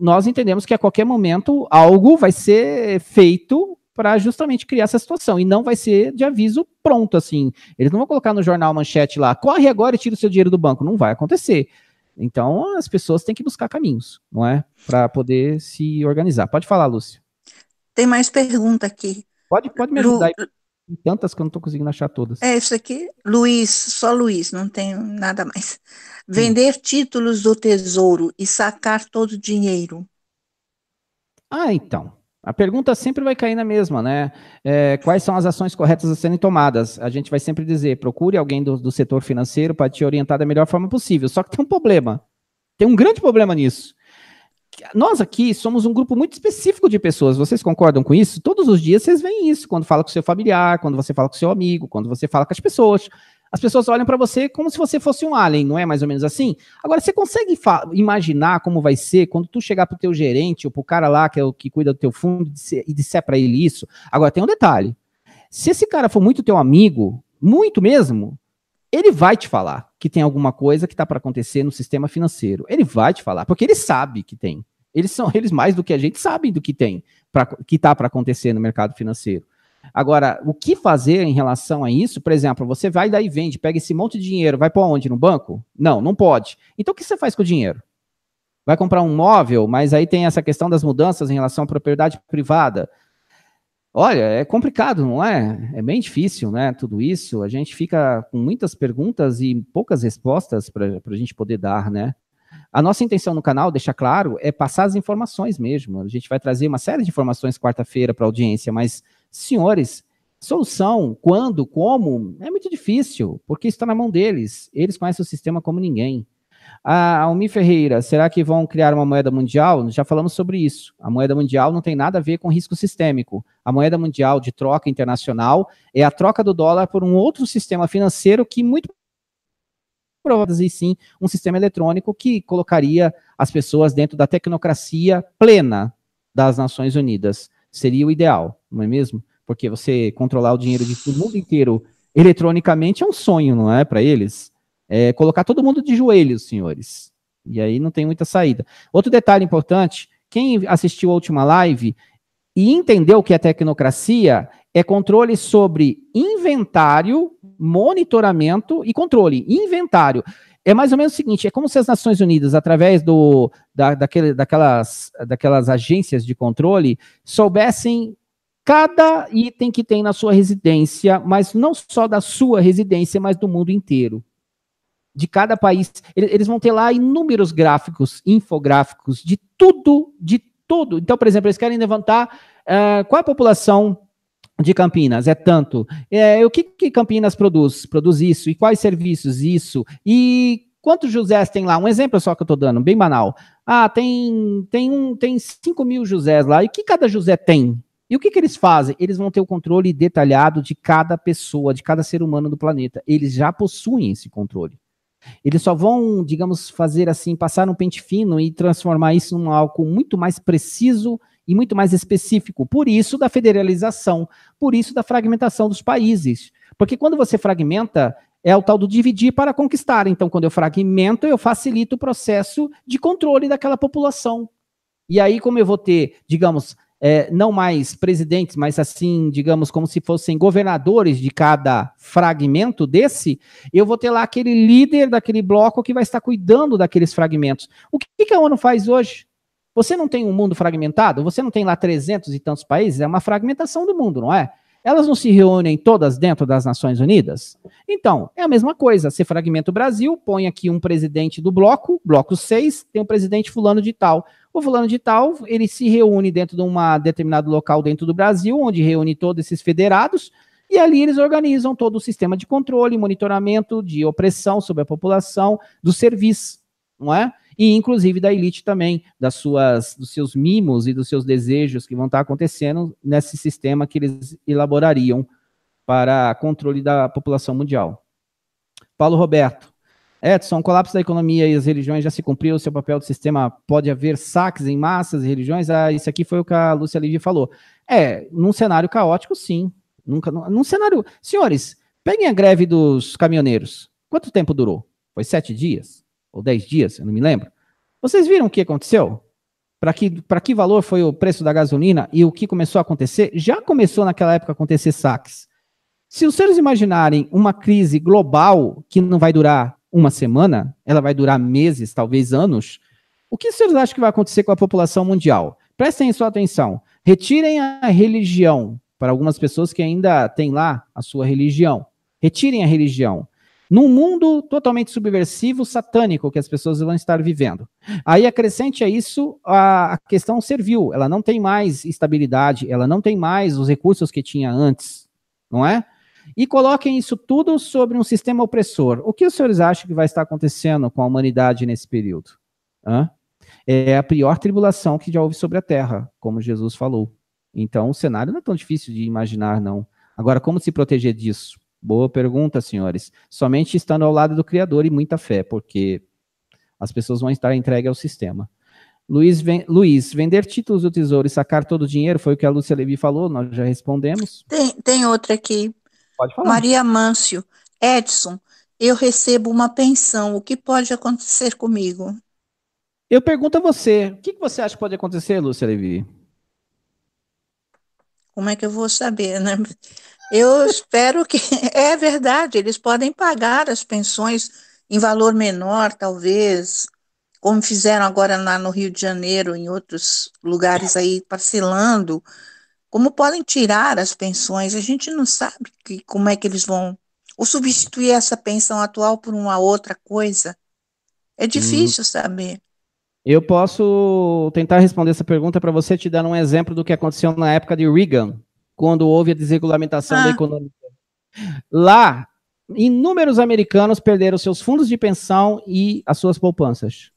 nós entendemos que a qualquer momento algo vai ser feito para justamente criar essa situação, e não vai ser de aviso pronto, assim. Eles não vão colocar no jornal manchete lá, corre agora e tira o seu dinheiro do banco. Não vai acontecer. Então, as pessoas têm que buscar caminhos, não é? Para poder se organizar. Pode falar, Lúcia. Tem mais pergunta aqui. Pode me ajudar aí. Tem tantas que eu não estou conseguindo achar todas. Isso aqui, Luiz, só Luiz, não tenho nada mais. Vender títulos do Tesouro e sacar todo o dinheiro. Então. A pergunta sempre vai cair na mesma, né? Quais são as ações corretas a serem tomadas? A gente vai sempre dizer, procure alguém do setor financeiro para te orientar da melhor forma possível. Só que tem um problema. Tem um grande problema nisso. Nós aqui somos um grupo muito específico de pessoas, vocês concordam com isso? Todos os dias vocês veem isso, quando fala com o seu familiar, quando você fala com o seu amigo, quando você fala com as pessoas olham para você como se você fosse um alien, não é mais ou menos assim? Agora, você consegue imaginar como vai ser quando tu chegar pro teu gerente ou pro cara lá que é o que cuida do teu fundo e disser para ele isso? Agora, tem um detalhe, se esse cara for muito teu amigo, muito mesmo, ele vai te falar que tem alguma coisa que está para acontecer no sistema financeiro. Ele vai te falar, porque ele sabe que tem. Eles mais do que a gente sabem do que tem, que está para acontecer no mercado financeiro. Agora, o que fazer em relação a isso? Por exemplo, você vai daí e vende, pega esse monte de dinheiro, vai para onde? No banco? Não pode. Então, o que você faz com o dinheiro? Vai comprar um móvel, mas aí tem essa questão das mudanças em relação à propriedade privada. Olha, é complicado, não é? É bem difícil, né? Tudo isso. A gente fica com muitas perguntas e poucas respostas para a gente poder dar, né? A nossa intenção no canal, deixa claro, é passar as informações mesmo. A gente vai trazer uma série de informações quarta-feira para a audiência, mas, senhores, solução, quando, como, é muito difícil, porque está na mão deles. Eles conhecem o sistema como ninguém. A Almi Ferreira, será que vão criar uma moeda mundial? Já falamos sobre isso. A moeda mundial não tem nada a ver com risco sistêmico. A moeda mundial de troca internacional é a troca do dólar por um outro sistema financeiro que muito provavelmente sim, um sistema eletrônico que colocaria as pessoas dentro da tecnocracia plena das Nações Unidas. Seria o ideal, não é mesmo? Porque você controlar o dinheiro do mundo inteiro eletronicamente é um sonho, não é, para eles? É colocar todo mundo de joelhos, senhores. E aí não tem muita saída. Outro detalhe importante, quem assistiu a última live e entendeu o que é tecnocracia, é controle sobre inventário, monitoramento e controle. Inventário. É mais ou menos o seguinte, é como se as Nações Unidas, através daquelas agências de controle, soubessem cada item que tem na sua residência, mas não só da sua residência, mas do mundo inteiro. De cada país. Eles vão ter lá inúmeros gráficos, infográficos, de tudo, de tudo. Então, por exemplo, eles querem levantar qual é a população de Campinas? É tanto. O que Campinas produz? Produz isso. E quais serviços? Isso. E quantos Josés tem lá? Um exemplo só que eu estou dando, bem banal. Tem 5 mil Josés lá. E o que cada José tem? E o que eles fazem? Eles vão ter o controle detalhado de cada pessoa, de cada ser humano do planeta. Eles já possuem esse controle. Eles só vão, digamos, fazer assim, passar um pente fino e transformar isso em algo muito mais preciso e muito mais específico. Por isso da federalização, por isso da fragmentação dos países. Porque quando você fragmenta, é o tal do dividir para conquistar. Então, quando eu fragmento, eu facilito o processo de controle daquela população. E aí, como eu vou ter, digamos, não mais presidentes, mas assim, digamos, como se fossem governadores de cada fragmento desse, eu vou ter lá aquele líder daquele bloco que vai estar cuidando daqueles fragmentos. O que a ONU faz hoje? Você não tem um mundo fragmentado? Você não tem lá 300 e tantos países? É uma fragmentação do mundo, não é? Elas não se reúnem todas dentro das Nações Unidas? Então, é a mesma coisa. Você fragmenta o Brasil, põe aqui um presidente do bloco 6, tem um presidente fulano de tal. O fulano de tal, ele se reúne dentro de um determinado local dentro do Brasil, onde reúne todos esses federados, e ali eles organizam todo o sistema de controle, monitoramento, de opressão sobre a população, do serviço, não é? E inclusive da elite também, dos seus mimos e dos seus desejos que vão estar acontecendo nesse sistema que eles elaborariam para controle da população mundial. Paulo Roberto. Edson, o colapso da economia e as religiões já se cumpriu, o seu papel do sistema pode haver saques em massas e religiões? Isso aqui foi o que a Lúcia Livre falou. Num cenário caótico, sim. Num cenário... Senhores, peguem a greve dos caminhoneiros. Quanto tempo durou? Foi 7 dias? Ou 10 dias? Eu não me lembro. Vocês viram o que aconteceu? Para que valor foi o preço da gasolina e o que começou a acontecer? Já começou naquela época a acontecer saques. Se os senhores imaginarem uma crise global que não vai durar uma semana, ela vai durar meses, talvez anos, o que os senhores acham que vai acontecer com a população mundial? Prestem sua atenção. Retirem a religião, para algumas pessoas que ainda têm lá a sua religião. Retirem a religião. Num mundo totalmente subversivo, satânico, que as pessoas vão estar vivendo. Aí acrescente a isso a questão servil. Ela não tem mais estabilidade, ela não tem mais os recursos que tinha antes, não é? E coloquem isso tudo sobre um sistema opressor. O que os senhores acham que vai estar acontecendo com a humanidade nesse período? É a pior tribulação que já houve sobre a Terra, como Jesus falou. Então, o cenário não é tão difícil de imaginar, não. Agora, como se proteger disso? Boa pergunta, senhores. Somente estando ao lado do Criador e muita fé, porque as pessoas vão estar entregues ao sistema. Luiz, vender títulos do Tesouro e sacar todo o dinheiro, foi o que a Lúcia Levi falou, nós já respondemos. Tem outra aqui. Pode falar. Maria Mâncio. Edson, eu recebo uma pensão, o que pode acontecer comigo? Eu pergunto a você, o que você acha que pode acontecer, Lúcia Levi? Como é que eu vou saber, né? Eu espero que... É verdade, eles podem pagar as pensões em valor menor, talvez, como fizeram agora lá no Rio de Janeiro, em outros lugares aí, parcelando. Como podem tirar as pensões? A gente não sabe como é que eles vão... Ou substituir essa pensão atual por uma outra coisa. É difícil saber. Eu posso tentar responder essa pergunta para você, te dando um exemplo do que aconteceu na época de Reagan, quando houve a desregulamentação da economia. Lá, inúmeros americanos perderam seus fundos de pensão e as suas poupanças.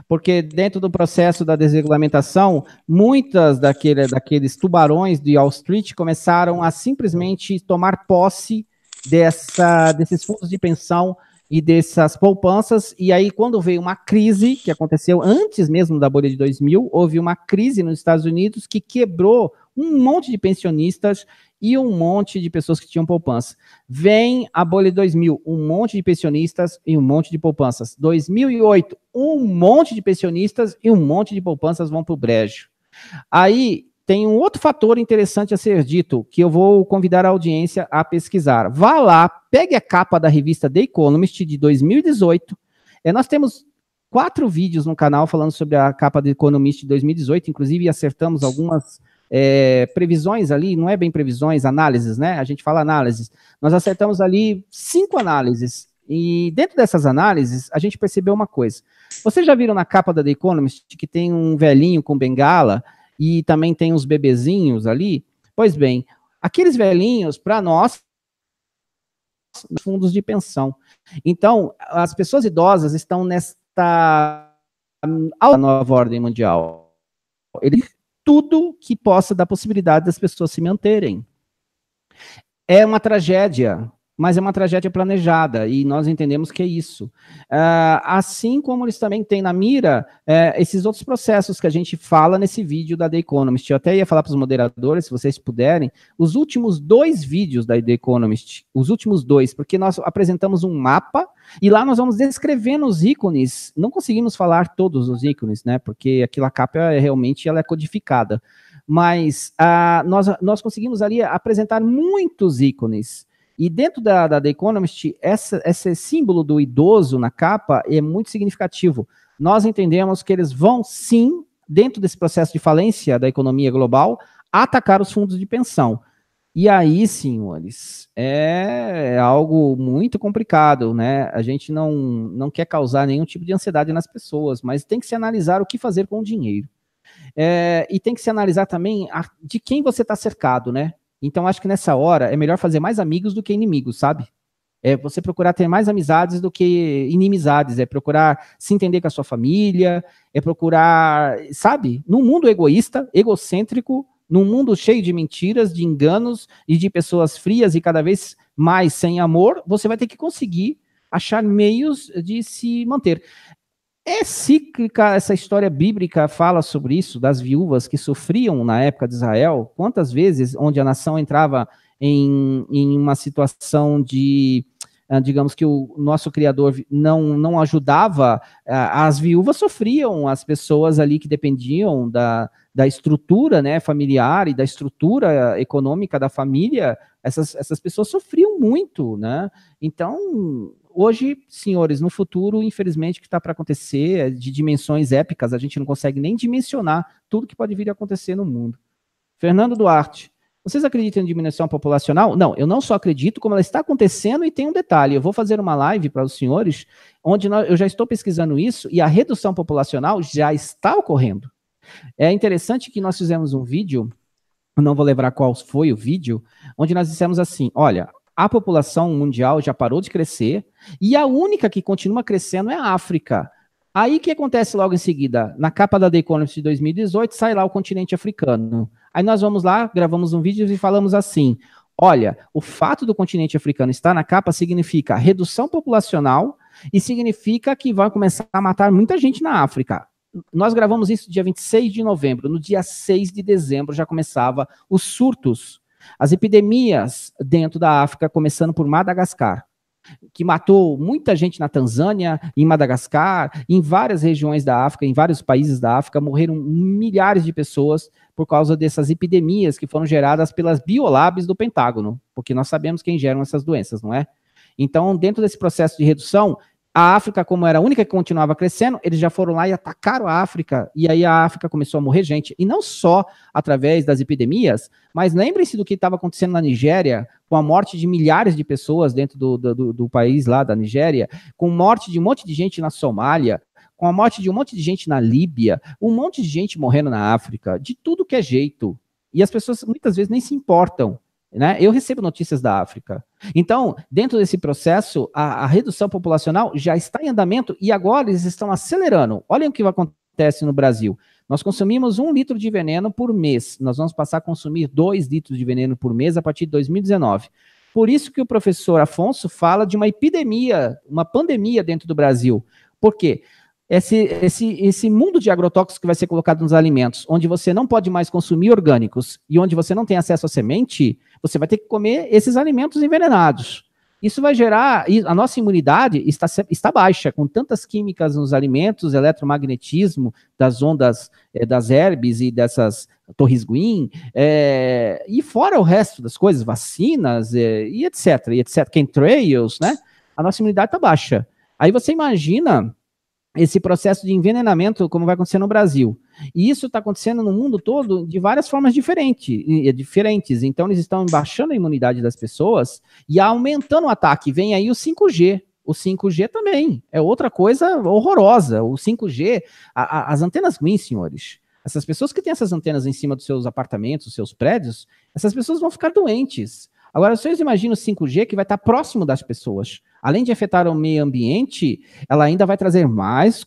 Porque dentro do processo da desregulamentação, muitas daqueles tubarões de Wall Street começaram a simplesmente tomar posse desses fundos de pensão e dessas poupanças, e aí quando veio uma crise, que aconteceu antes mesmo da bolha de 2000, houve uma crise nos Estados Unidos que quebrou um monte de pensionistas e um monte de pessoas que tinham poupança. Vem a bolha de 2000, um monte de pensionistas e um monte de poupanças. 2008, um monte de pensionistas e um monte de poupanças vão para o brejo. Aí tem um outro fator interessante a ser dito, que eu vou convidar a audiência a pesquisar. Vá lá, pegue a capa da revista The Economist de 2018. Nós temos 4 vídeos no canal falando sobre a capa do Economist de 2018, inclusive acertamos algumas previsões ali, não é bem previsões, análises, né? A gente fala análises. Nós acertamos ali 5 análises. E dentro dessas análises, a gente percebeu uma coisa. Vocês já viram na capa da The Economist que tem um velhinho com bengala e também tem uns bebezinhos ali? Pois bem, aqueles velhinhos, para nós, fundos de pensão. Então, as pessoas idosas estão nesta nova ordem mundial. Tudo que possa dar possibilidade das pessoas se manterem. É uma tragédia, mas é uma tragédia planejada, e nós entendemos que é isso. Assim como eles também têm na mira esses outros processos que a gente fala nesse vídeo da The Economist. Eu até ia falar para os moderadores, se vocês puderem, os últimos 2 vídeos da The Economist, os últimos 2, porque nós apresentamos um mapa, e lá nós vamos descrevendo os ícones. Não conseguimos falar todos os ícones, né, porque aquela capa realmente ela é codificada, mas nós conseguimos ali apresentar muitos ícones. E dentro da The Economist, esse símbolo do idoso na capa é muito significativo. Nós entendemos que eles vão, sim, dentro desse processo de falência da economia global, atacar os fundos de pensão. E aí, senhores, é algo muito complicado, né? A gente não quer causar nenhum tipo de ansiedade nas pessoas, mas tem que se analisar o que fazer com o dinheiro. E tem que se analisar também de quem você está cercado, né? Então, acho que nessa hora é melhor fazer mais amigos do que inimigos, sabe? É você procurar ter mais amizades do que inimizades, é procurar se entender com a sua família, é procurar, sabe? Num mundo egoísta, egocêntrico, num mundo cheio de mentiras, de enganos e de pessoas frias e cada vez mais sem amor, você vai ter que conseguir achar meios de se manter. É cíclica, essa história bíblica fala sobre isso, das viúvas que sofriam na época de Israel. Quantas vezes onde a nação entrava em uma situação de, digamos que o nosso Criador não ajudava, as viúvas sofriam, as pessoas ali que dependiam da estrutura, né, familiar e da estrutura econômica da família, essas pessoas sofriam muito, né? Então, hoje, senhores, no futuro, infelizmente, o que está para acontecer é de dimensões épicas, a gente não consegue nem dimensionar tudo que pode vir a acontecer no mundo. Fernando Duarte, vocês acreditam em diminuição populacional? Não, eu não só acredito, como ela está acontecendo, e tem um detalhe, eu vou fazer uma live para os senhores, onde eu já estou pesquisando isso, e a redução populacional já está ocorrendo. É interessante que nós fizemos um vídeo, eu não vou lembrar qual foi o vídeo, onde nós dissemos assim, olha, a população mundial já parou de crescer, e a única que continua crescendo é a África. Aí o que acontece logo em seguida? Na capa da The Economist de 2018, sai lá o continente africano. Aí nós vamos lá, gravamos um vídeo e falamos assim, olha, o fato do continente africano estar na capa significa redução populacional e significa que vai começar a matar muita gente na África. Nós gravamos isso dia 26 de novembro, no dia 6 de dezembro já começava os surtos, as epidemias dentro da África, começando por Madagascar, que matou muita gente na Tanzânia, em Madagascar, em várias regiões da África, em vários países da África, morreram milhares de pessoas por causa dessas epidemias que foram geradas pelas biolabs do Pentágono, porque nós sabemos quem geram essas doenças, não é? Então, dentro desse processo de redução, A África, como era a única que continuava crescendo, eles já foram lá e atacaram a África, e aí a África começou a morrer gente. E não só através das epidemias, mas lembrem-se do que estava acontecendo na Nigéria, com a morte de milhares de pessoas dentro do país lá da Nigéria, com a morte de um monte de gente na Somália, com a morte de um monte de gente na Líbia, um monte de gente morrendo na África, de tudo que é jeito. E as pessoas muitas vezes nem se importam. Né? Eu recebo notícias da África. Então, dentro desse processo, a redução populacional já está em andamento e agora eles estão acelerando. Olhem o que acontece no Brasil. Nós consumimos 1 litro de veneno por mês. Nós vamos passar a consumir 2 litros de veneno por mês a partir de 2019. Por isso que o professor Afonso fala de uma epidemia, uma pandemia dentro do Brasil. Por quê? Esse mundo de agrotóxicos que vai ser colocado nos alimentos, onde você não pode mais consumir orgânicos e onde você não tem acesso à semente, você vai ter que comer esses alimentos envenenados. Isso vai gerar, a nossa imunidade está baixa, com tantas químicas nos alimentos, eletromagnetismo, das ondas das Herbes e dessas torres Gwyn, e fora o resto das coisas, vacinas e etc, chemtrails, né? A nossa imunidade está baixa. Aí você imagina esse processo de envenenamento, como vai acontecer no Brasil. E isso está acontecendo no mundo todo de várias formas diferentes. Então, eles estão baixando a imunidade das pessoas e aumentando o ataque. Vem aí o 5G. O 5G também é outra coisa horrorosa. O 5G, as antenas Gwyn, senhores, essas pessoas que têm essas antenas em cima dos seus apartamentos, dos seus prédios, essas pessoas vão ficar doentes. Agora, vocês imaginam o 5G que vai estar próximo das pessoas. Além de afetar o meio ambiente, ela ainda vai trazer mais,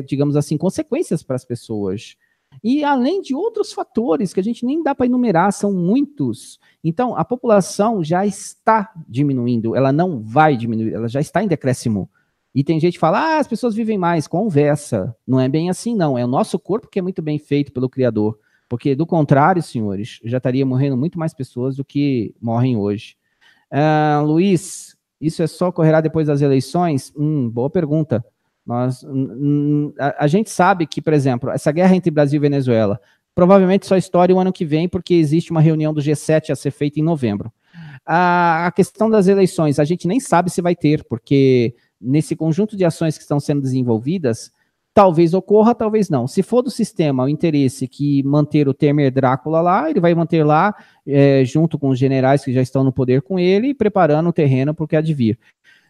digamos assim, consequências para as pessoas. E além de outros fatores que a gente nem dá para enumerar, são muitos. Então, a população já está diminuindo, ela não vai diminuir, ela já está em decréscimo. E tem gente que fala, as pessoas vivem mais, conversa. Não é bem assim, não. É o nosso corpo que é muito bem feito pelo Criador. Porque, do contrário, senhores, já estaria morrendo muito mais pessoas do que morrem hoje. Luiz, isso é só ocorrerá depois das eleições? Boa pergunta. A gente sabe que, por exemplo, essa guerra entre Brasil e Venezuela provavelmente só estoura o ano que vem, porque existe uma reunião do G7 a ser feita em novembro. A questão das eleições, a gente nem sabe se vai ter, porque nesse conjunto de ações que estão sendo desenvolvidas, talvez ocorra, talvez não. Se for do sistema o interesse que manter o Temer Drácula lá, ele vai manter lá, junto com os generais que já estão no poder com ele, preparando o terreno para o que há de vir.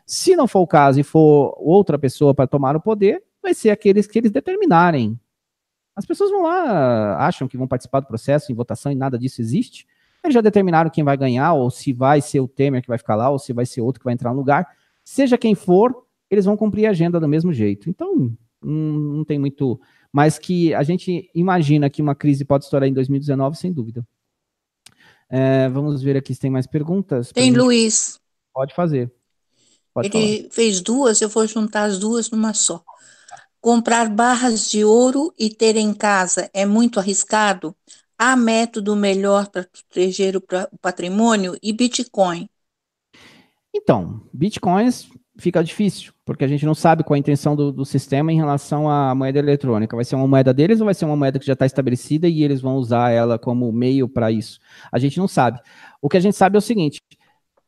Se não for o caso e for outra pessoa para tomar o poder, vai ser aqueles que eles determinarem. As pessoas vão lá, acham que vão participar do processo em votação e nada disso existe. Eles já determinaram quem vai ganhar, ou se vai ser o Temer que vai ficar lá, ou se vai ser outro que vai entrar no lugar. Seja quem for, eles vão cumprir a agenda do mesmo jeito. Então, não tem muito, mas que a gente imagina que uma crise pode estourar em 2019, sem dúvida. Vamos ver aqui se tem mais perguntas. Tem, Luiz. Pode fazer. Ele fez duas, eu vou juntar as duas numa só. Comprar barras de ouro e ter em casa é muito arriscado? Há método melhor para proteger o patrimônio? E Bitcoin? Então, Bitcoins fica difícil, porque a gente não sabe qual a intenção do sistema em relação à moeda eletrônica. Vai ser uma moeda deles ou vai ser uma moeda que já está estabelecida e eles vão usar ela como meio para isso? A gente não sabe. O que a gente sabe é o seguinte: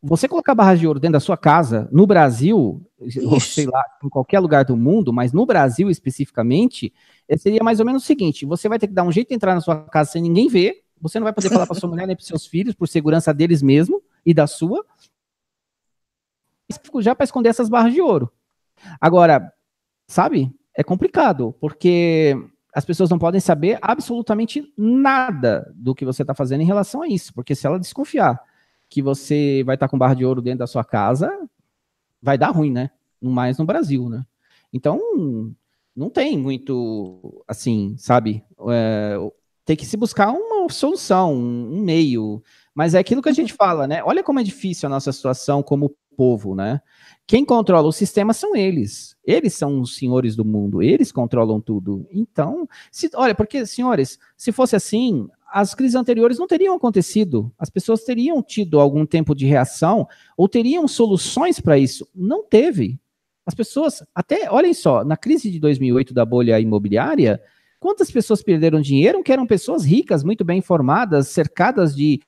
você colocar barras de ouro dentro da sua casa, no Brasil, ou sei lá, em qualquer lugar do mundo, mas no Brasil especificamente, seria mais ou menos o seguinte: você vai ter que dar um jeito de entrar na sua casa sem ninguém ver, você não vai poder falar para sua mulher nem para seus filhos, por segurança deles mesmo e da sua, já para esconder essas barras de ouro. Agora, sabe, é complicado, porque as pessoas não podem saber absolutamente nada do que você está fazendo em relação a isso, porque se ela desconfiar que você vai estar com barra de ouro dentro da sua casa, vai dar ruim, né? Mais no Brasil, né? Então, não tem muito, assim, sabe? Tem que se buscar uma solução, um meio. Mas é aquilo que a gente fala, né? Olha como é difícil a nossa situação como povo, né? Quem controla o sistema são eles. Eles são os senhores do mundo. Eles controlam tudo. Então, olha, porque, senhores, se fosse assim, as crises anteriores não teriam acontecido. As pessoas teriam tido algum tempo de reação ou teriam soluções para isso. Não teve. As pessoas, até, olhem só, na crise de 2008 da bolha imobiliária, quantas pessoas perderam dinheiro que eram pessoas ricas, muito bem informadas, cercadas de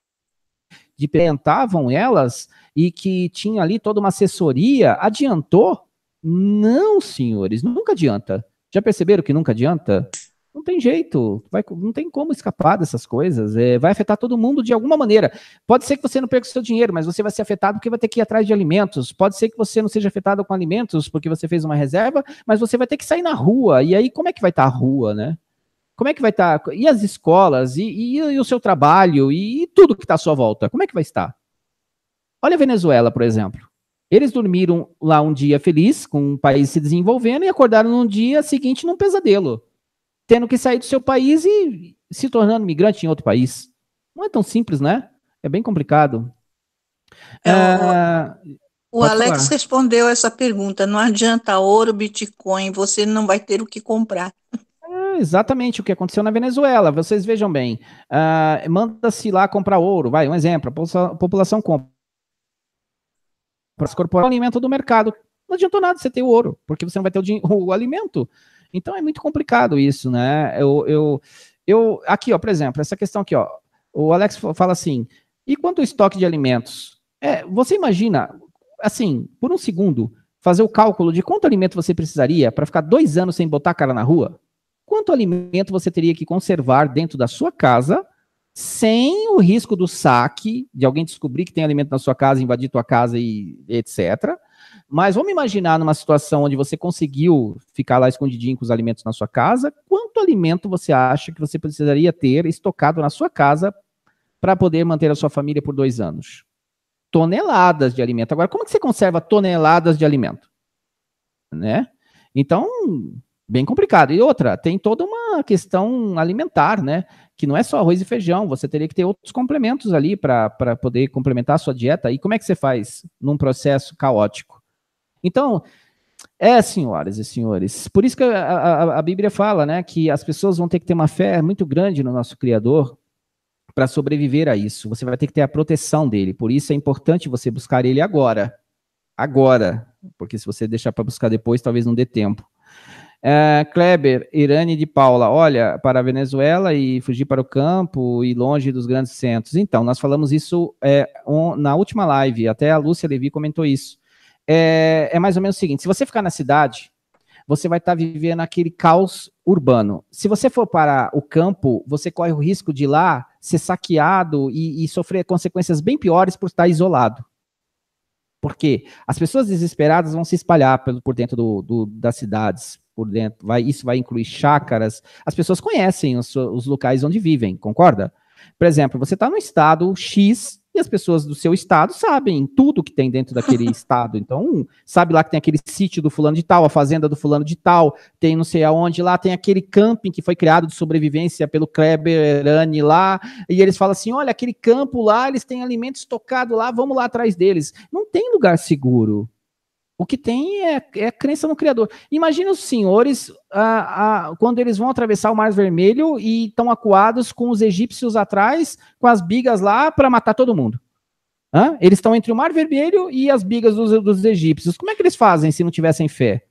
orientavam elas e que tinha ali toda uma assessoria, adiantou Não, senhores, nunca adianta. Já perceberam que nunca adianta? Não tem jeito, não tem como escapar dessas coisas. Vai afetar todo mundo de alguma maneira. Pode ser que você não perca o seu dinheiro, mas você vai ser afetado porque vai ter que ir atrás de alimentos. Pode ser que você não seja afetado com alimentos porque você fez uma reserva, mas você vai ter que sair na rua. E aí, como é que vai estar a rua, né? Como é que vai estar? E as escolas? E o seu trabalho? E tudo que está à sua volta? Como é que vai estar? Olha a Venezuela, por exemplo. Eles dormiram lá um dia feliz, com o país se desenvolvendo, e acordaram no dia seguinte num pesadelo, tendo que sair do seu país e se tornando migrante em outro país. Não é tão simples, né? É bem complicado. O Alex falar. Respondeu essa pergunta. Não adianta ouro, Bitcoin, você não vai ter o que comprar. Exatamente o que aconteceu na Venezuela. Vocês vejam bem. Manda-se lá comprar ouro. Vai, um exemplo. A população compra. Para as corporações, o alimento do mercado. Não adiantou nada você ter o ouro, porque você não vai ter o alimento. Então é muito complicado isso, né? Aqui, ó, por exemplo, essa questão aqui, ó. O Alex fala assim: e quanto ao estoque de alimentos? Você imagina, assim, por um segundo, fazer o cálculo de quanto alimento você precisaria para ficar 2 anos sem botar a cara na rua? Quanto alimento você teria que conservar dentro da sua casa, sem o risco do saque, de alguém descobrir que tem alimento na sua casa, invadir tua casa e etc. Mas vamos imaginar numa situação onde você conseguiu ficar lá escondidinho com os alimentos na sua casa, quanto alimento você acha que você precisaria ter estocado na sua casa para poder manter a sua família por 2 anos? Toneladas de alimento. Agora, como é que você conserva toneladas de alimento? Né? Então, bem complicado. E outra, tem toda uma questão alimentar, né? Que não é só arroz e feijão, você teria que ter outros complementos ali para poder complementar a sua dieta. E como é que você faz num processo caótico? Então, senhoras e senhores, por isso que a Bíblia fala, né, que as pessoas vão ter que ter uma fé muito grande no nosso Criador para sobreviver a isso. Você vai ter que ter a proteção dele. Por isso é importante você buscar ele agora. Agora. Porque se você deixar para buscar depois, talvez não dê tempo. Kleber, Irane de Paula, olha, para a Venezuela e fugir para o campo e longe dos grandes centros. Então, nós falamos isso na última live, até a Lúcia Levi comentou isso. É mais ou menos o seguinte: se você ficar na cidade, você vai estar vivendo aquele caos urbano. Se você for para o campo, você corre o risco de ir lá ser saqueado e sofrer consequências bem piores por estar isolado. Porque as pessoas desesperadas vão se espalhar por dentro das cidades, por dentro. Isso vai incluir chácaras. As pessoas conhecem os locais onde vivem, concorda? Por exemplo, você está no estado X e as pessoas do seu estado sabem tudo que tem dentro daquele estado. Então, sabe lá que tem aquele sítio do fulano de tal, a fazenda do fulano de tal, tem não sei aonde lá, tem aquele camping que foi criado de sobrevivência pelo Kleber Irani lá, e eles falam assim, olha, aquele campo lá, eles têm alimento estocado lá, vamos lá atrás deles. Não tem lugar seguro. O que tem é a crença no Criador. Imagina os senhores, quando eles vão atravessar o Mar Vermelho e estão acuados com os egípcios atrás, com as bigas lá para matar todo mundo. Eles estão entre o Mar Vermelho e as bigas dos egípcios. Como é que eles fazem se não tivessem fé?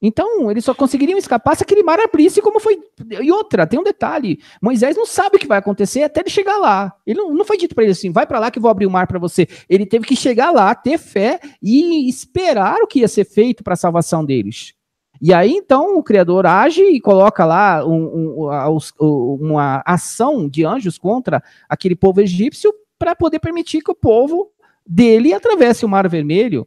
Então, eles só conseguiriam escapar se aquele mar abrisse como foi. E outra, tem um detalhe: Moisés não sabe o que vai acontecer até ele chegar lá. Ele não foi dito para ele assim, vai para lá que eu vou abrir o mar para você. Ele teve que chegar lá, ter fé e esperar o que ia ser feito para a salvação deles. E aí, então, o Criador age e coloca lá uma ação de anjos contra aquele povo egípcio para poder permitir que o povo dele atravesse o Mar Vermelho.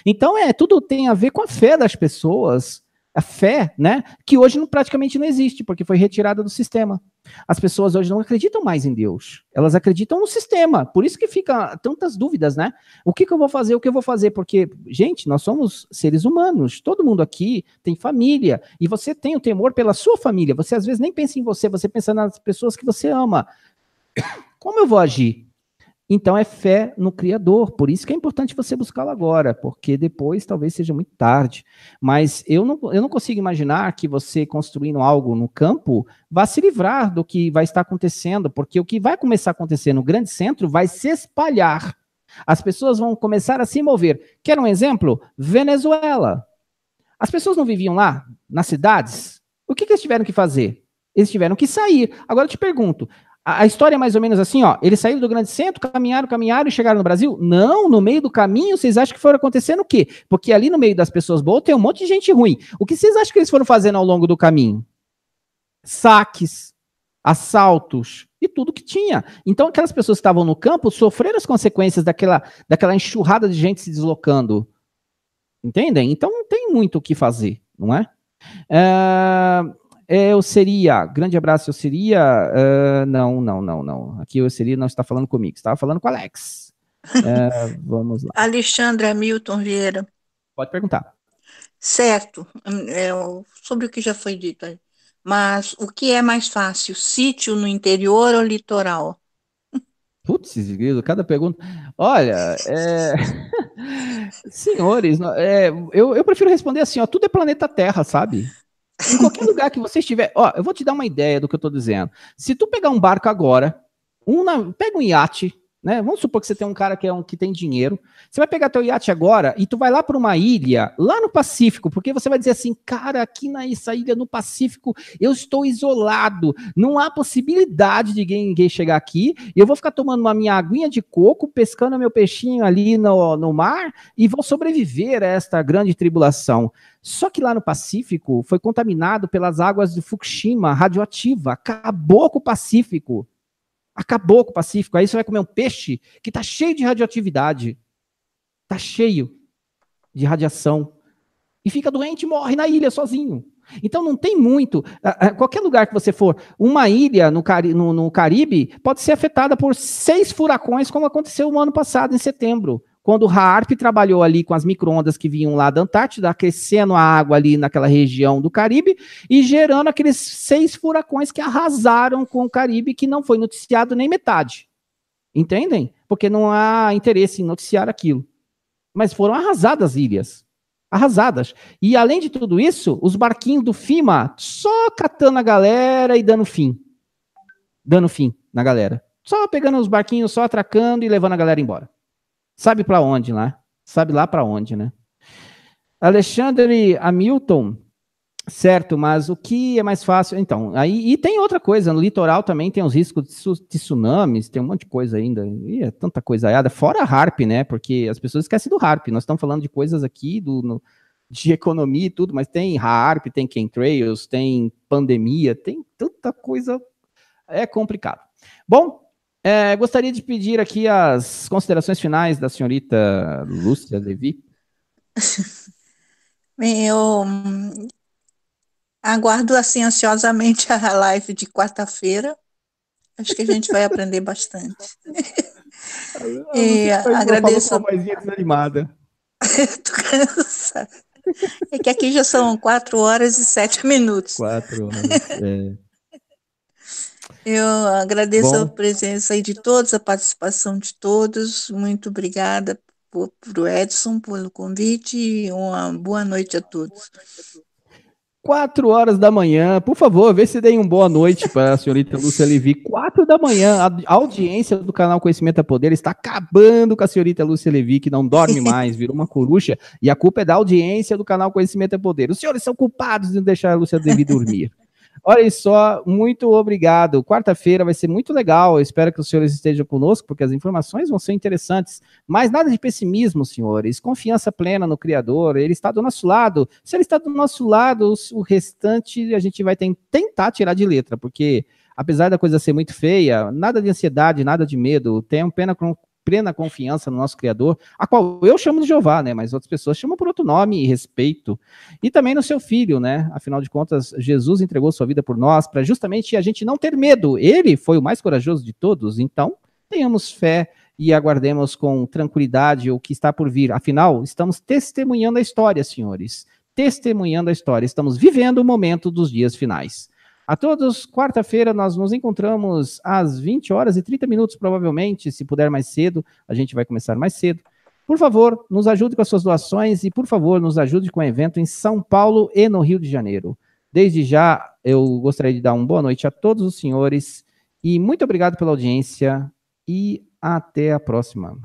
Então, tudo tem a ver com a fé das pessoas, a fé, né, que hoje praticamente não existe, porque foi retirada do sistema. As pessoas hoje não acreditam mais em Deus, elas acreditam no sistema, por isso que fica tantas dúvidas, né? O que eu vou fazer, o que eu vou fazer? Porque, gente, nós somos seres humanos, todo mundo aqui tem família, e você tem o temor pela sua família, você às vezes nem pensa em você pensa nas pessoas que você ama. Como eu vou agir? Então é fé no Criador, por isso que é importante você buscá-lo agora, porque depois talvez seja muito tarde. Mas eu não consigo imaginar que você construindo algo no campo vá se livrar do que vai estar acontecendo, porque o que vai começar a acontecer no grande centro vai se espalhar. As pessoas vão começar a se mover. Quer um exemplo? Venezuela. As pessoas não viviam lá, nas cidades? O que eles tiveram que fazer? Eles tiveram que sair. Agora eu te pergunto, A história é mais ou menos assim, ó. Eles saíram do grande centro, caminharam e chegaram no Brasil? Não, no meio do caminho, vocês acham que foram acontecendo o quê? Porque ali no meio das pessoas boas tem um monte de gente ruim. O que vocês acham que eles foram fazendo ao longo do caminho? Saques, assaltos e tudo que tinha. Então, aquelas pessoas que estavam no campo sofreram as consequências daquela enxurrada de gente se deslocando. Entendem? Então, não tem muito o que fazer, não é? Eu seria, grande abraço, eu seria, não. Aqui eu seria não está falando comigo, estava falando com o Alex. Vamos lá. Alexandre Hamilton Vieira. Pode perguntar. Certo, sobre o que já foi dito aí. Mas o que é mais fácil, sítio no interior ou litoral? Putz, cada pergunta. Olha, senhores, eu prefiro responder assim, ó, tudo é planeta Terra, sabe? Em qualquer lugar que você estiver, ó, eu vou te dar uma ideia do que eu tô dizendo. Se tu pegar um barco agora, pega um iate, né? Vamos supor que você tem um cara que tem dinheiro. Você vai pegar teu iate agora e tu vai lá para uma ilha, lá no Pacífico, porque você vai dizer assim, cara, aqui nessa ilha no Pacífico, eu estou isolado, não há possibilidade de ninguém chegar aqui, e eu vou ficar tomando uma minha aguinha de coco, pescando meu peixinho ali no mar, e vou sobreviver a esta grande tribulação. Só que lá no Pacífico foi contaminado pelas águas de Fukushima, radioativa, acabou com o Pacífico. Acabou com o Pacífico. Aí você vai comer um peixe que tá cheio de radioatividade. Tá cheio de radiação. E fica doente e morre na ilha sozinho. Então não tem muito. Qualquer lugar que você for, uma ilha no Caribe pode ser afetada por 6 furacões, como aconteceu no ano passado, em setembro. Quando o HAARP trabalhou ali com as micro-ondas que vinham lá da Antártida, aquecendo a água ali naquela região do Caribe e gerando aqueles 6 furacões que arrasaram com o Caribe, que não foi noticiado nem metade. Entendem? Porque não há interesse em noticiar aquilo. Mas foram arrasadas ilhas. Arrasadas. E além de tudo isso, os barquinhos do FEMA só catando a galera e dando fim. Dando fim na galera. Só pegando os barquinhos, só atracando e levando a galera embora. Sabe para onde, né? Sabe lá para onde, né? Alexandre Hamilton, certo, mas o que é mais fácil? Então, aí, e tem outra coisa, no litoral também tem os riscos de tsunamis, tem um monte de coisa ainda, e é tanta coisa aiada, fora a HAARP, né? Porque as pessoas esquecem do HAARP, nós estamos falando de coisas aqui de economia e tudo, mas tem HAARP, tem chemtrails, tem pandemia, tem tanta coisa, é complicado. Bom, gostaria de pedir aqui as considerações finais da senhorita Lúcia Levi. Eu aguardo assim ansiosamente a live de quarta-feira. Acho que a gente vai aprender bastante. E agradeço. Falou com uma vozinha desanimada. Tô cansada. É que aqui já são 4 horas e 7 minutos. 4 horas, Eu agradeço a presença aí de todos, a participação de todos. Muito obrigada para o Edson pelo convite e uma boa noite a todos. 4 horas da manhã, por favor, vê se deem uma boa noite para a senhorita Lúcia Levi. 4 da manhã, a audiência do canal Conhecimento é Poder está acabando com a senhorita Lúcia Levi, que não dorme mais, virou uma coruja, e a culpa é da audiência do canal Conhecimento é Poder. Os senhores são culpados de não deixar a Lúcia Levi dormir. Olha só, muito obrigado. Quarta-feira vai ser muito legal. Eu espero que os senhores estejam conosco, porque as informações vão ser interessantes. Mas nada de pessimismo, senhores. Confiança plena no Criador. Ele está do nosso lado. Se ele está do nosso lado, o restante a gente vai tentar tirar de letra, porque apesar da coisa ser muito feia, nada de ansiedade, nada de medo. Tenham plena confiança no nosso Criador, a qual eu chamo de Jeová, né? Mas outras pessoas chamam por outro nome e respeito. E também no seu Filho, né? Afinal de contas, Jesus entregou sua vida por nós para justamente a gente não ter medo. Ele foi o mais corajoso de todos. Então, tenhamos fé e aguardemos com tranquilidade o que está por vir. Afinal, estamos testemunhando a história, senhores. Testemunhando a história. Estamos vivendo o momento dos dias finais. A todos, quarta-feira nós nos encontramos às 20 horas e 30 minutos, provavelmente, se puder mais cedo, a gente vai começar mais cedo. Por favor, nos ajude com as suas doações e, por favor, nos ajude com o evento em São Paulo e no Rio de Janeiro. Desde já, eu gostaria de dar uma boa noite a todos os senhores e muito obrigado pela audiência e até a próxima.